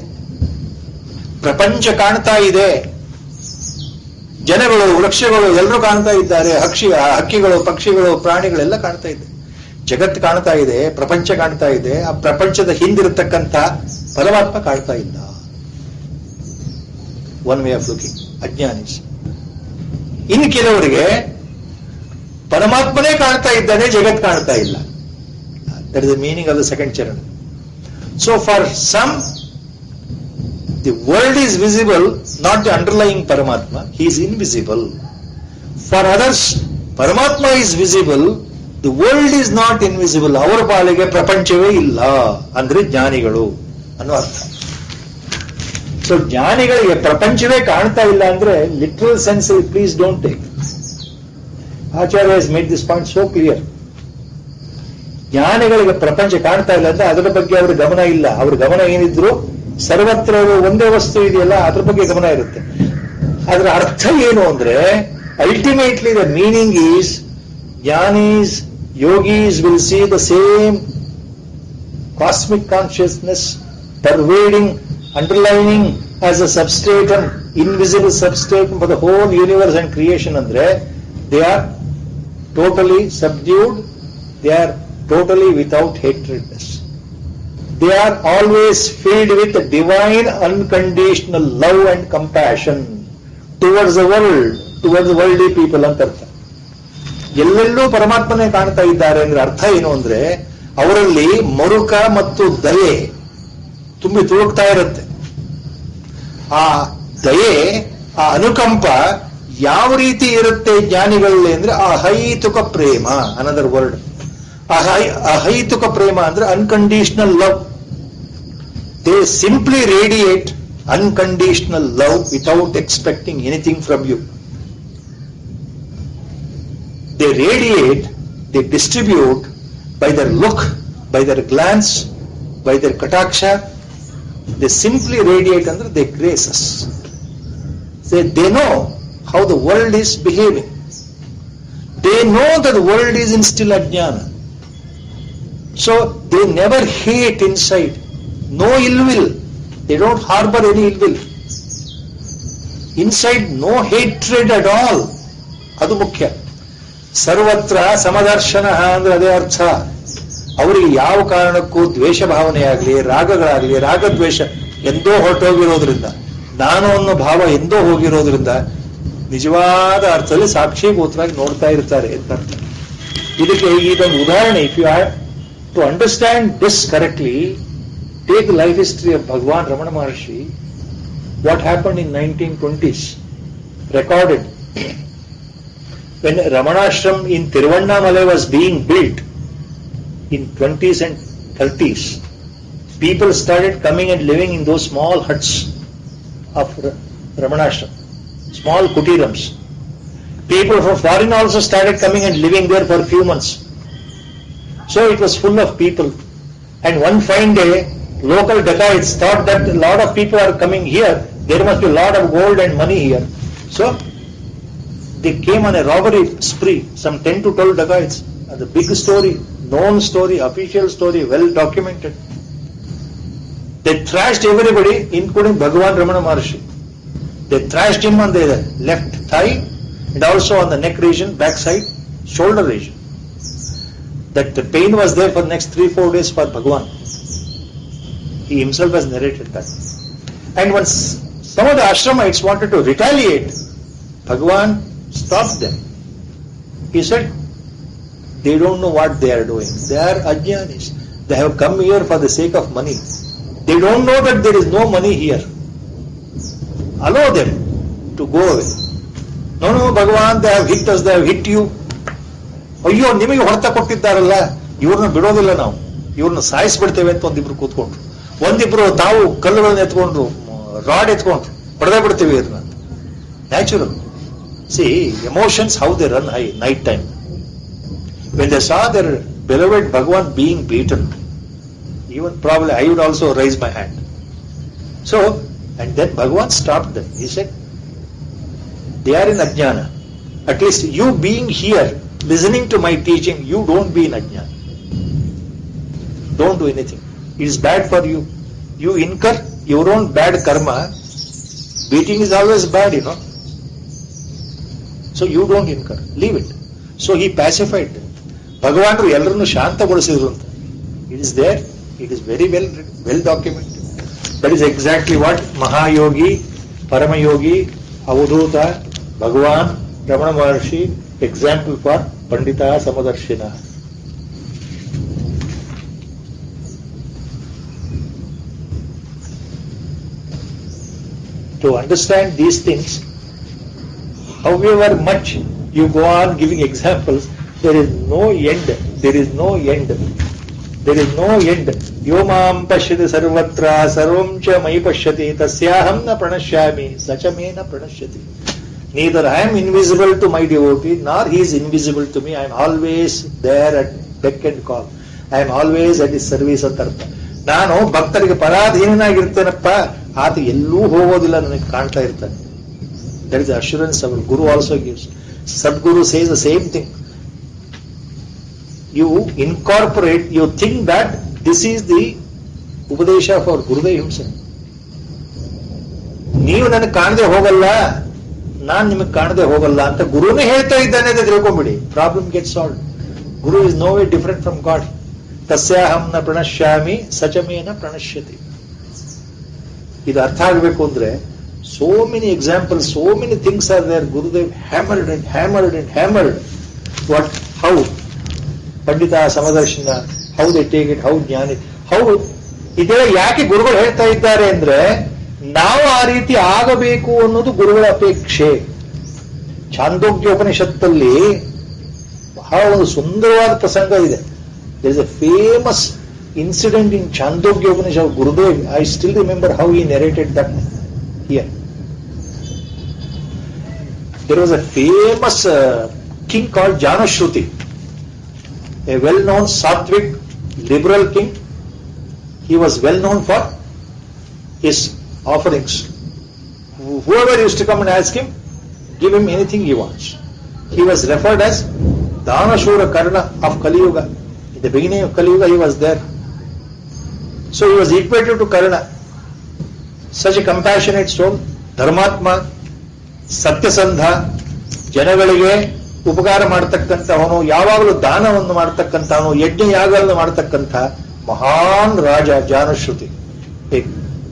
[SPEAKER 1] ಪ್ರಪಂಚ ಕಾಣ್ತಾ ಇದೆ, ಜನಗಳು, ವೃಕ್ಷಗಳು ಎಲ್ಲರೂ ಕಾಣ್ತಾ ಇದ್ದಾರೆ, ಹಕ್ಕಿಗಳು, ಪಕ್ಷಿಗಳು, ಪ್ರಾಣಿಗಳೆಲ್ಲ ಕಾಣ್ತಾ ಇದೆ. ಜಗತ್ ಕಾಣ್ತಾ ಇದೆ, ಪ್ರಪಂಚ ಕಾಣ್ತಾ ಇದೆ. ಆ ಪ್ರಪಂಚದ ಹಿಂದಿರತಕ್ಕಂಥ ಪರಮಾತ್ಮ ಕಾಣ್ತಾ ಇಲ್ಲ. ಒನ್ ವೇ ಆಫ್ ಲುಕಿಂಗ್, ಅಜ್ಞಾನೀಸ್. ಇನ್ನು ಕೆಲವರಿಗೆ ಪರಮಾತ್ಮನೇ ಕಾಣ್ತಾ ಇದ್ದಾನೆ, ಜಗತ್ ಕಾಣ್ತಾ ಇಲ್ಲ. That is the meaning of the second charana. So for some, the world is visible, not the underlying Paramatma. He is invisible. For others, Paramatma is visible, the world is not invisible. ಅವರ ಪಾಲಿಗೆ ಪ್ರಪಂಚವೇ ಇಲ್ಲ ಅಂದ್ರೆ ಜ್ಞಾನಿಗಳು ಅನ್ನೋ ಅರ್ಥ. So ಜ್ಞಾನಿಗಳಿಗೆ ಪ್ರಪಂಚವೇ ಕಾಣ್ತಾ ಇಲ್ಲ ಅಂದ್ರೆ literal sense please don't take. Acharya has made this point so clear. ಜ್ಞಾನಿಗಳಿಗೆ ಪ್ರಪಂಚ ಕಾಣ್ತಾ ಇಲ್ಲ ಅಂದ್ರೆ ಅದರ ಬಗ್ಗೆ ಅವ್ರ ಗಮನ ಇಲ್ಲ. ಅವ್ರ ಗಮನ ಏನಿದ್ರು ಸರ್ವತ್ರ ಒಂದೇ ವಸ್ತು ಇದೆಯಲ್ಲ ಅದ್ರ ಬಗ್ಗೆ ಗಮನ ಇರುತ್ತೆ. ಅದರ ಅರ್ಥ ಏನು ಅಂದ್ರೆ ಅಲ್ಟಿಮೇಟ್ಲಿ ದ ಮೀನಿಂಗ್ ಈಸ್ ಜ್ಞಾನೀಸ್ yogis will see the same cosmic consciousness pervading, underlining as a substratum, invisible substratum for the whole universe and creation. Andre they are totally subdued, they are totally without hatredness, they are always filled with divine unconditional love and compassion towards the worldly people ಅಂತ ಅರ್ಥ. ಎಲ್ಲೆಲ್ಲೂ ಪರಮಾತ್ಮನೇ ಕಾಣ್ತಾ ಇದ್ದಾರೆ ಅಂದ್ರೆ ಅರ್ಥ ಏನು ಅಂದ್ರೆ ಅವರಲ್ಲಿ ಮರುಕ ಮತ್ತು ದಯೆ ತುಂಬಿ ತುಳುಕ್ತಾ ಇರುತ್ತೆ. ಆ ದಯೆ, ಆ ಅನುಕಂಪ ಯಾವ ರೀತಿ ಇರುತ್ತೆ ಜ್ಞಾನಿಗಳಲ್ಲಿ ಅಂದ್ರೆ ಅಹೈತುಕ ಪ್ರೇಮ. ಅನದರ್ ವರ್ಡ್, ಅಹೈತುಕ ಪ್ರೇಮ ಅಂದ್ರೆ unconditional love. They simply radiate unconditional love without expecting anything from you. They radiate, they distribute by their look, by their glance, by their kataksha. They simply radiate under their graces. They know how the world is behaving. They know that the world is in still ajnana. So they never hate inside. No ill will. They don't harbor any ill will. Inside no hatred at all. Adu mukhya. ಸರ್ವತ್ರ ಸಮದರ್ಶನ ಅಂದ್ರೆ ಅದೇ ಅರ್ಥ. ಅವರಿಗೆ ಯಾವ ಕಾರಣಕ್ಕೂ ದ್ವೇಷ ಭಾವನೆಯಾಗಲಿ, ರಾಗಗಳಾಗಲಿ, ರಾಗದ್ವೇಷ ಎಂದೋ ಹೊರಟೋಗಿರೋದ್ರಿಂದ, ನಾನು ಅನ್ನೋ ಭಾವ ಎಂದೋ ಹೋಗಿರೋದ್ರಿಂದ ನಿಜವಾದ ಅರ್ಥದಲ್ಲಿ ಸಾಕ್ಷೀಭೂತರಾಗಿ ನೋಡ್ತಾ ಇರ್ತಾರೆ ಅಂತ ಅರ್ಥ. ಇದಕ್ಕೆ ಇದೊಂದು ಉದಾಹರಣೆ. If you have to understand this correctly, take life history of Bhagwan Ramana Maharshi. What happened in 1920s, recorded. When Ramanashram in Tiruvannamalai was being built in 20s and 30s, people started coming and living in those small huts of Ramanashram, small kutirams. People from foreign also started coming and living there for a few months. So it was full of people. And one fine day, local dacoits thought that a lot of people are coming here, there must be a lot of gold and money here. So they came on a robbery spree, some 10 to 12 dacoits. The big story, known story, official story, well documented. They thrashed everybody, including Bhagavan Ramana Maharshi. They thrashed him on the left thigh and also on the neck region, backside, shoulder region. That the pain was there for the next 3-4 days for Bhagavan. He himself has narrated that. And once some of the ashramites wanted to retaliate, Bhagavan stopped them. He said, they don't know what they are doing. They are ajnanis. They have come here for the sake of money. They don't know that there is no money here. Allow them to go away. No, Bhagavan, they have hit us, they have hit you. ಅಯ್ಯೋ, ನಿಮಗೆ ಹೊಡೆತ ಕೊಟ್ಟಿದ್ದಾರಲ್ಲ, ಇವ್ರನ್ನ ಬಿಡೋದಿಲ್ಲ ನಾವು, ಇವ್ರನ್ನ ಸಾಯಿಸ್ಬಿಡ್ತೇವೆ ಅಂತ ಒಂದಿಬ್ರು ತಾವು ಕಲ್ಲುಗಳನ್ನ ಎತ್ಕೊಂಡ್ರು, rod ಎತ್ಕೊಂಡ್ರು, ಹೊಡೆದೇ ಬಿಡ್ತೇವೆ ಇವ್ರನ್ನ. Natural. See, emotions, how they run high, night time. When they saw their beloved Bhagavan being beaten, even probably I would also raise my hand. So, and then Bhagavan stopped them. He said, they are in ajnana. At least you being here, listening to my teaching, you don't be in ajnana. Don't do anything. It is bad for you. You incur your own bad karma. Beating is always bad, you know. So you don't incur. Leave it. So he pacified them. Bhagavanru ಎಲ್ಲರನ್ನು ಶಾಂತಗೊಳಿಸಿದ್ರು ಅಂತ. It is there. It is very well documented. That is exactly what Mahayogi, Paramayogi, Avadhuta, Bhagavan, Ramana Maharshi, example for Pandita Samadarshina. To understand these things, however much you go on giving examples, there is no end. There is no end. There is no end. Yomam pashyati sarvatra sarvam cha mai pashyati tasyaham na pranashyami sacha me na pranashyati. Neither I am invisible to my devotee, nor he is invisible to me. I am always there at beck and call. I am always at his service ಅಂತ ಅರ್ಥ. ನಾನು ಭಕ್ತರಿಗೆ ಪರಾಧೀನನಾಗಿರ್ತೇನಪ್ಪ, ಆತ ಎಲ್ಲೂ ಹೋಗೋದಿಲ್ಲ, ನನಗೆ ಕಾಣ್ತಾ ಇರ್ತಾನೆ. That is the assurance our Guru also gives. Sadguru says the same thing. You incorporate, you think that this is the Upadesha for Gurudev himself. ನೀವು ನನಗೆ ಕಾಣದೆ ಹೋಗಲ್ಲ, ನಾನು ನಿಮಗೆ ಕಾಣದೆ ಹೋಗಲ್ಲ ಅಂತ ಗುರುನೇ ಹೇಳ್ತಾ ಇದ್ದಾನೆ ಅಂತ ತಿಳ್ಕೊಂಬಿಡಿ. Problem get solve. Guru is no way different from god. ತಸ್ಯಾಹಂ ನ ಪ್ರಣಶ್ಯಾಮಿ ಸಚಮೇನ ಪ್ರಣಶ್ಯತಿ. ಇದು ಅರ್ಥ ಆಗಬೇಕು ಅಂದ್ರೆ so many examples, so many things are there. Gurudev hammered and hammered and hammered. What, how Pandita Samadarshana, how they take it, how ಜ್ಞಾನಿ, how ಇದೆಲ್ಲ ಯಾಕೆ ಗುರುಗಳು ಹೇಳ್ತಾ ಇದ್ದಾರೆ ಅಂದ್ರೆ ನಾವು ಆ ರೀತಿ ಆಗಬೇಕು ಅನ್ನೋದು ಗುರುಗಳ ಅಪೇಕ್ಷೆ. ಛಾಂದೋಗ್ಯೋಪನಿಷತ್ತಲ್ಲಿ ಬಹಳ ಒಂದು ಸುಂದರವಾದ ಪ್ರಸಂಗ ಇದೆ. There is a famous incident in Chandogyopanishad. Gurudev, I still remember how he narrated that here. There was a famous king called Janashruti, a well-known Sattvic liberal king. He was well known for his offerings. Whoever used to come and ask him, give him anything he wants. He was referred as Danashura Karna of Kali Yuga. In the beginning of Kali Yuga he was there. So he was equated to Karna. Such a compassionate soul, Dharmatma, ಸತ್ಯಸಂಧ, ಜನಗಳಿಗೆ ಉಪಕಾರ ಮಾಡತಕ್ಕಂಥವನು, ಯಾವಾಗಲೂ ದಾನವನ್ನು ಮಾಡತಕ್ಕಂಥವನು, ಯಜ್ಞ ಯಾಗಗಳನ್ನು ಮಾಡತಕ್ಕಂಥ ಮಹಾನ್ ರಾಜ Janashruti. A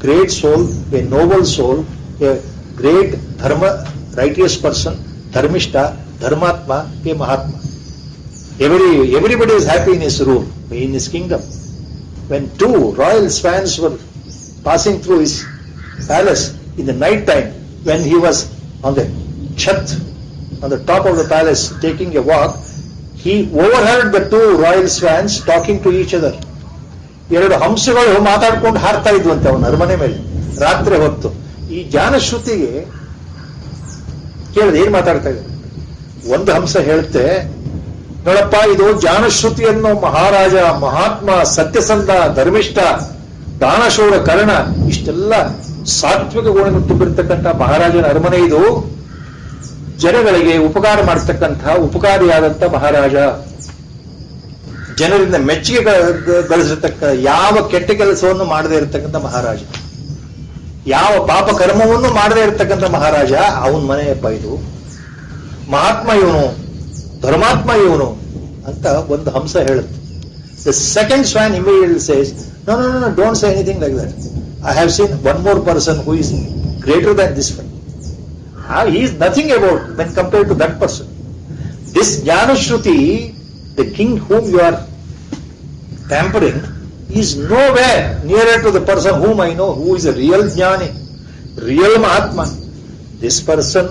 [SPEAKER 1] great soul, a noble soul, a great dharma righteous person, dharmishtha, dharmatma, a mahatma. Everybody is happy in his rule, in his kingdom. When two royal swans were passing through his palace in the night time, when he was on the chat, on the top of the palace, taking a walk, he overheard the two royal swans talking to each other. ಎರಡು ಹಂಸಗಳು ಮಾತಾಡ್ಕೊಂಡು ಹಾರ್ತಾ ಇದ್ವಂತೆ ಅವನ ಅರಮನೆ ಮೇಲೆ ರಾತ್ರಿ ಹೊತ್ತು. ಈ ಜಾನಶ್ರುತಿಗೆ ಕೇಳಿದೆ, ಏನ್ ಮಾತಾಡ್ತಾ ಇದ್ದಾರೆ? ಒಂದು ಹಂಸ ಹೇಳುತ್ತೆ, ನೋಡಪ್ಪ, ಇದು ಜಾನಶ್ರುತಿ ಅನ್ನೋ ಮಹಾರಾಜ, ಮಹಾತ್ಮ, ಸತ್ಯಸಂಧ, ಧರ್ಮಿಷ್ಠ, ದಾನಶೂರ, ಕರ್ಣ, ಇಷ್ಟೆಲ್ಲ ಸಾತ್ವಿಕ ಗುಣಗಳು ತುಂಬಿರ್ತಕ್ಕಂಥ ಮಹಾರಾಜನ ಅರಮನೆ ಇದು. ಜನಗಳಿಗೆ ಉಪಕಾರ ಮಾಡತಕ್ಕಂಥ ಉಪಕಾರಿಯಾದಂಥ ಮಹಾರಾಜ, ಜನರಿಂದ ಮೆಚ್ಚುಗೆ ಗಳಿಸಿರ್ತಕ್ಕ, ಯಾವ ಕೆಟ್ಟ ಕೆಲಸವನ್ನು ಮಾಡದೇ ಇರತಕ್ಕಂಥ ಮಹಾರಾಜ, ಯಾವ ಪಾಪ ಕರ್ಮವನ್ನು ಮಾಡದೇ ಇರತಕ್ಕಂಥ ಮಹಾರಾಜ, ಅವನ ಮನೆಯಪ್ಪ ಇದು. ಮಹಾತ್ಮ ಇವನು, ಧರ್ಮಾತ್ಮ ಇವನು ಅಂತ ಒಂದು ಹಂಸ ಹೇಳುತ್ತೆ. The second swan immediately says, no, no, no, no, don't say anything like that. I have seen one more person who is greater than this one. He is nothing about when compared to that person. This Jnanashruti, the king whom you are pampering, is nowhere nearer to the person whom I know, who is a real Jnani, real Mahatma. This person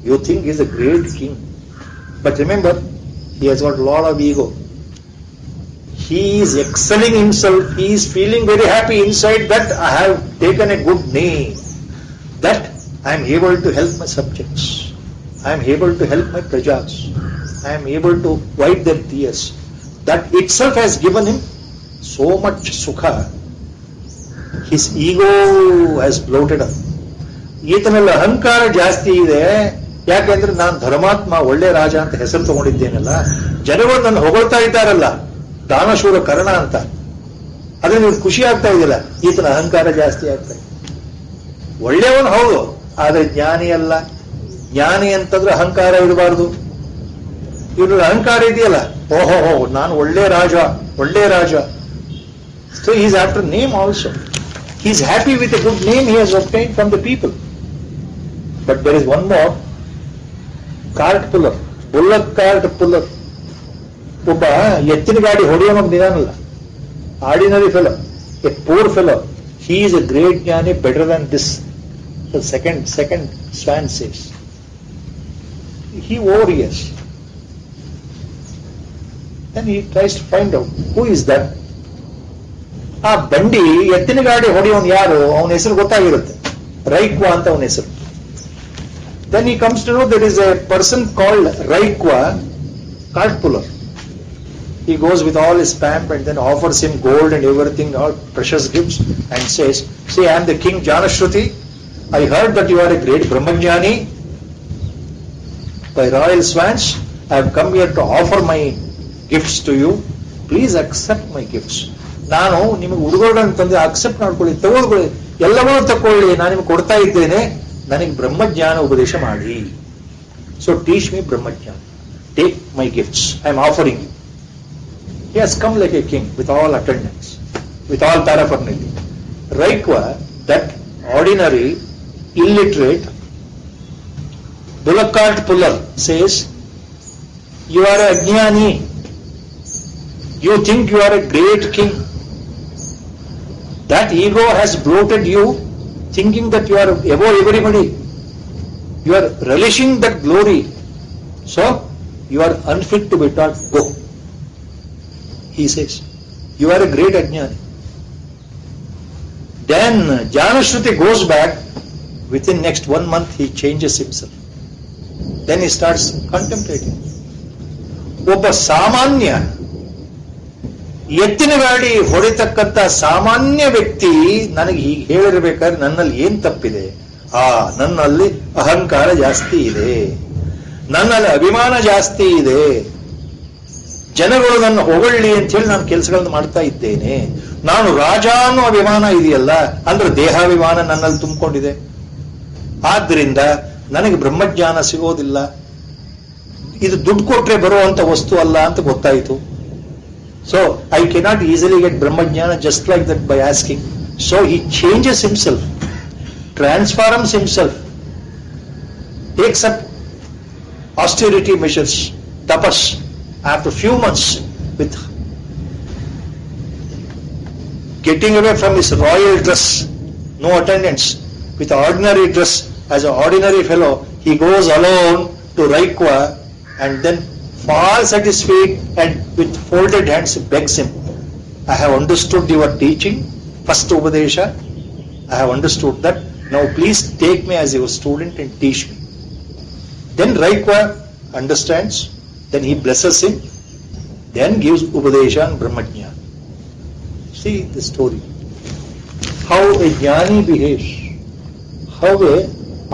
[SPEAKER 1] you think is a great king. But remember, he has got a lot of ego. He is excelling himself. He is feeling very happy inside that I have taken a good name, that I am able to help my subjects, I am able to help my prajas, I am able to wipe their tears. That itself has given him so much sukha. His ego has bloated up. ಈತನಲ್ಲಿ ಅಹಂಕಾರ ಜಾಸ್ತಿ ಇದೆ. ಯಾಕೆಂದ್ರೆ ನಾನು ಧರ್ಮಾತ್ಮ, ಒಳ್ಳೆ ರಾಜ ಅಂತ ಹೆಸರು ತಗೊಂಡಿದ್ದೇನಲ್ಲ, ಜನಗಳು ನನ್ನ ಹೊಗಳ್ತಾ ಇದ್ದಾರಲ್ಲ, ದಾನಶೂರ ಕರ್ಣ ಅಂತ, ಅದ್ರ ನೀವು ಖುಷಿ ಆಗ್ತಾ ಇದೆಯಲ್ಲ, ಈತನ ಅಹಂಕಾರ ಜಾಸ್ತಿ ಆಗ್ತಾ ಇದೆ. ಒಳ್ಳೆಯವನು ಹೌದು, ಆದ್ರೆ ಜ್ಞಾನಿ ಅಲ್ಲ. ಜ್ಞಾನಿ ಅಂತಂದ್ರೆ ಅಹಂಕಾರ ಇರಬಾರ್ದು. ಇವ್ರ ಅಹಂಕಾರ ಇದೆಯಲ್ಲ, ಓಹೋ ನಾನು ಒಳ್ಳೆ ರಾಜ, ಒಳ್ಳೆ ರಾಜ. So he is after name also. He is happy with a good name he has obtained from the people. But there is one more, cart puller, bullock cart puller. ಒಬ್ಬ ಎತ್ತಿನ ಗಾಡಿ ಹೊಡೆಯೋನೊಬ್ಬ ನಿಧಾನಲ್ಲ, ordinary fellow, a poor fellow. He is a great jnani, better than this. Second swan says, he overhears. Then he tries to find out who is that. ಆ ಬಂಡಿ ಎತ್ತಿನ ಗಾಡಿ ಹೊಡೆಯೋನು ಯಾರು, ಅವನ ಹೆಸರು ಗೊತ್ತಾಗಿರುತ್ತೆ, ರೈಕ್ವಾ ಅಂತ ಅವನ ಹೆಸರು. Then he comes to know there is a person called Raikwa, cart puller. He goes with all his stamp and then offers him gold and everything, all precious gifts, and says, "See, I am the king Janashruti. I heard that you are a great Brahmajnani. By royal swans, I have come here to offer my gifts to you. Please accept my gifts." ನಾನು ನಿಮಗೆ ಉಡುಗೊರೆಗಳನ್ನು ತಂದೆ, accept ಮಾಡ್ಕೊಳ್ಳಿ, ತಗೊಳ್ಕೊಳ್ಳಿ, ಎಲ್ಲವನ್ನೂ ತಗೊಳ್ಳಿ, ನಾನು ನಿಮಗೆ ಕೊಡ್ತಾ ಇದ್ದೇನೆ, ನನಗೆ ಬ್ರಹ್ಮಜ್ಞಾನ ಉಪದೇಶ ಮಾಡಿ. So teach me Brahmajnana, take my gifts, I am offering you. He has come like a king with all attendants, with all paraphernalia. Raikwa, that ordinary, illiterate, bullock cart puller says, "You are a Ajnani. You think you are a great king. That ego has bloated you, thinking that you are above everybody. You are relishing that glory. So, you are unfit to be taught. Go." He says, "You are a great Ajnani." Then Janashruti goes back. Within next 1 month, he changes himself. Then he starts contemplating. ಒಬ್ಬ ಸಾಮಾನ್ಯ ಎತ್ತಿನ ಗಾಡಿ ಹೊಡೆತಕ್ಕಂತ ಸಾಮಾನ್ಯ ವ್ಯಕ್ತಿ ನನಗೆ ಹೀಗೆ ಹೇಳಿರ್ಬೇಕಾದ್ರೆ ನನ್ನಲ್ಲಿ ಏನ್ ತಪ್ಪಿದೆ? ನನ್ನಲ್ಲಿ ಅಹಂಕಾರ ಜಾಸ್ತಿ ಇದೆ, ನನ್ನಲ್ಲಿ ಅಭಿಮಾನ ಜಾಸ್ತಿ ಇದೆ, ಜನಗಳು ನನ್ನ ಹೊಗಳ್ಳಿ ಅಂತ ಹೇಳಿ ನಾನು ಕೆಲಸಗಳನ್ನು ಮಾಡ್ತಾ ಇದ್ದೇನೆ, ನಾನು ರಾಜ ಅನ್ನೋ ಅಭಿಮಾನ ಇದೆಯಲ್ಲ, ಅಂದ್ರೆ ದೇಹಾಭಿಮಾನ ನನ್ನಲ್ಲಿ ತುಂಬಿಕೊಂಡಿದೆ, ಆದ್ರಿಂದ ನನಗೆ ಬ್ರಹ್ಮಜ್ಞಾನ ಸಿಗೋದಿಲ್ಲ, ಇದು ದುಡ್ಡು ಕೊಟ್ರೆ ಬರುವಂತ ವಸ್ತು ಅಲ್ಲ ಅಂತ ಗೊತ್ತಾಯಿತು. So I cannot easily get brahmajnana just like that by asking. So he changes himself, transforms himself, takes up austerity measures, tapas. After few months, with getting away from his royal dress, no attendants, with ordinary dress, as an ordinary fellow, he goes alone to Raikwa and then falls at his feet and with folded hands begs him, "I have understood your teaching, first Upadesha, I have understood that, now please take me as your student and teach me." Then Raikwa understands, then he blesses him, then gives Upadesha and Brahmajnana. See the story. How a Jnani behaves, how a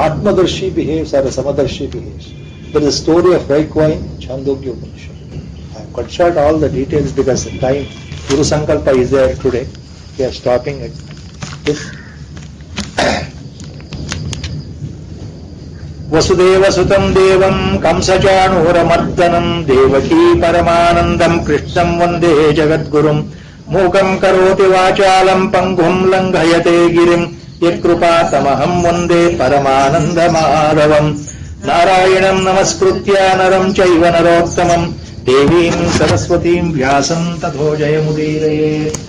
[SPEAKER 1] Atmadarshi behaves or a Samadarshi behaves. There is a story of Raikwa in Chandogya Upanishad. I have cut short all the details because the time, Guru Sankalpa is there today. We are stopping at this. Vasudeva ಸುತಂ ದೇವಂ ಕಂಸಚಾಣೂರಮರ್ದನಂ ದೇವಕೀ ಪರಮಾನಂದಂ ಕೃಷ್ಣಂ ವಂದೇ ಜಗದ್ಗುರುಂ ಮೂಕಂ ಕರೋತಿ ವಾಚಾಲಂ ಪಂಗುಂ ಲಂಘಯತೆ ಗಿರಿಂ ಯತ್ಕೃಪಾತಮಹಂ ವಂದೇ ಪರಮಾನಂದ ಮಾಧವಂ ನಾರಾಯಣಂ ನಮಸ್ಕೃತ್ಯ ನರಂ ಚೈವ ನರೋತ್ತಮಂ ದೇವೀಂ ಸರಸ್ವತೀಂ ವ್ಯಾಸಂ ತಥೋ ಜಯಮುದೀರಯೇತ್.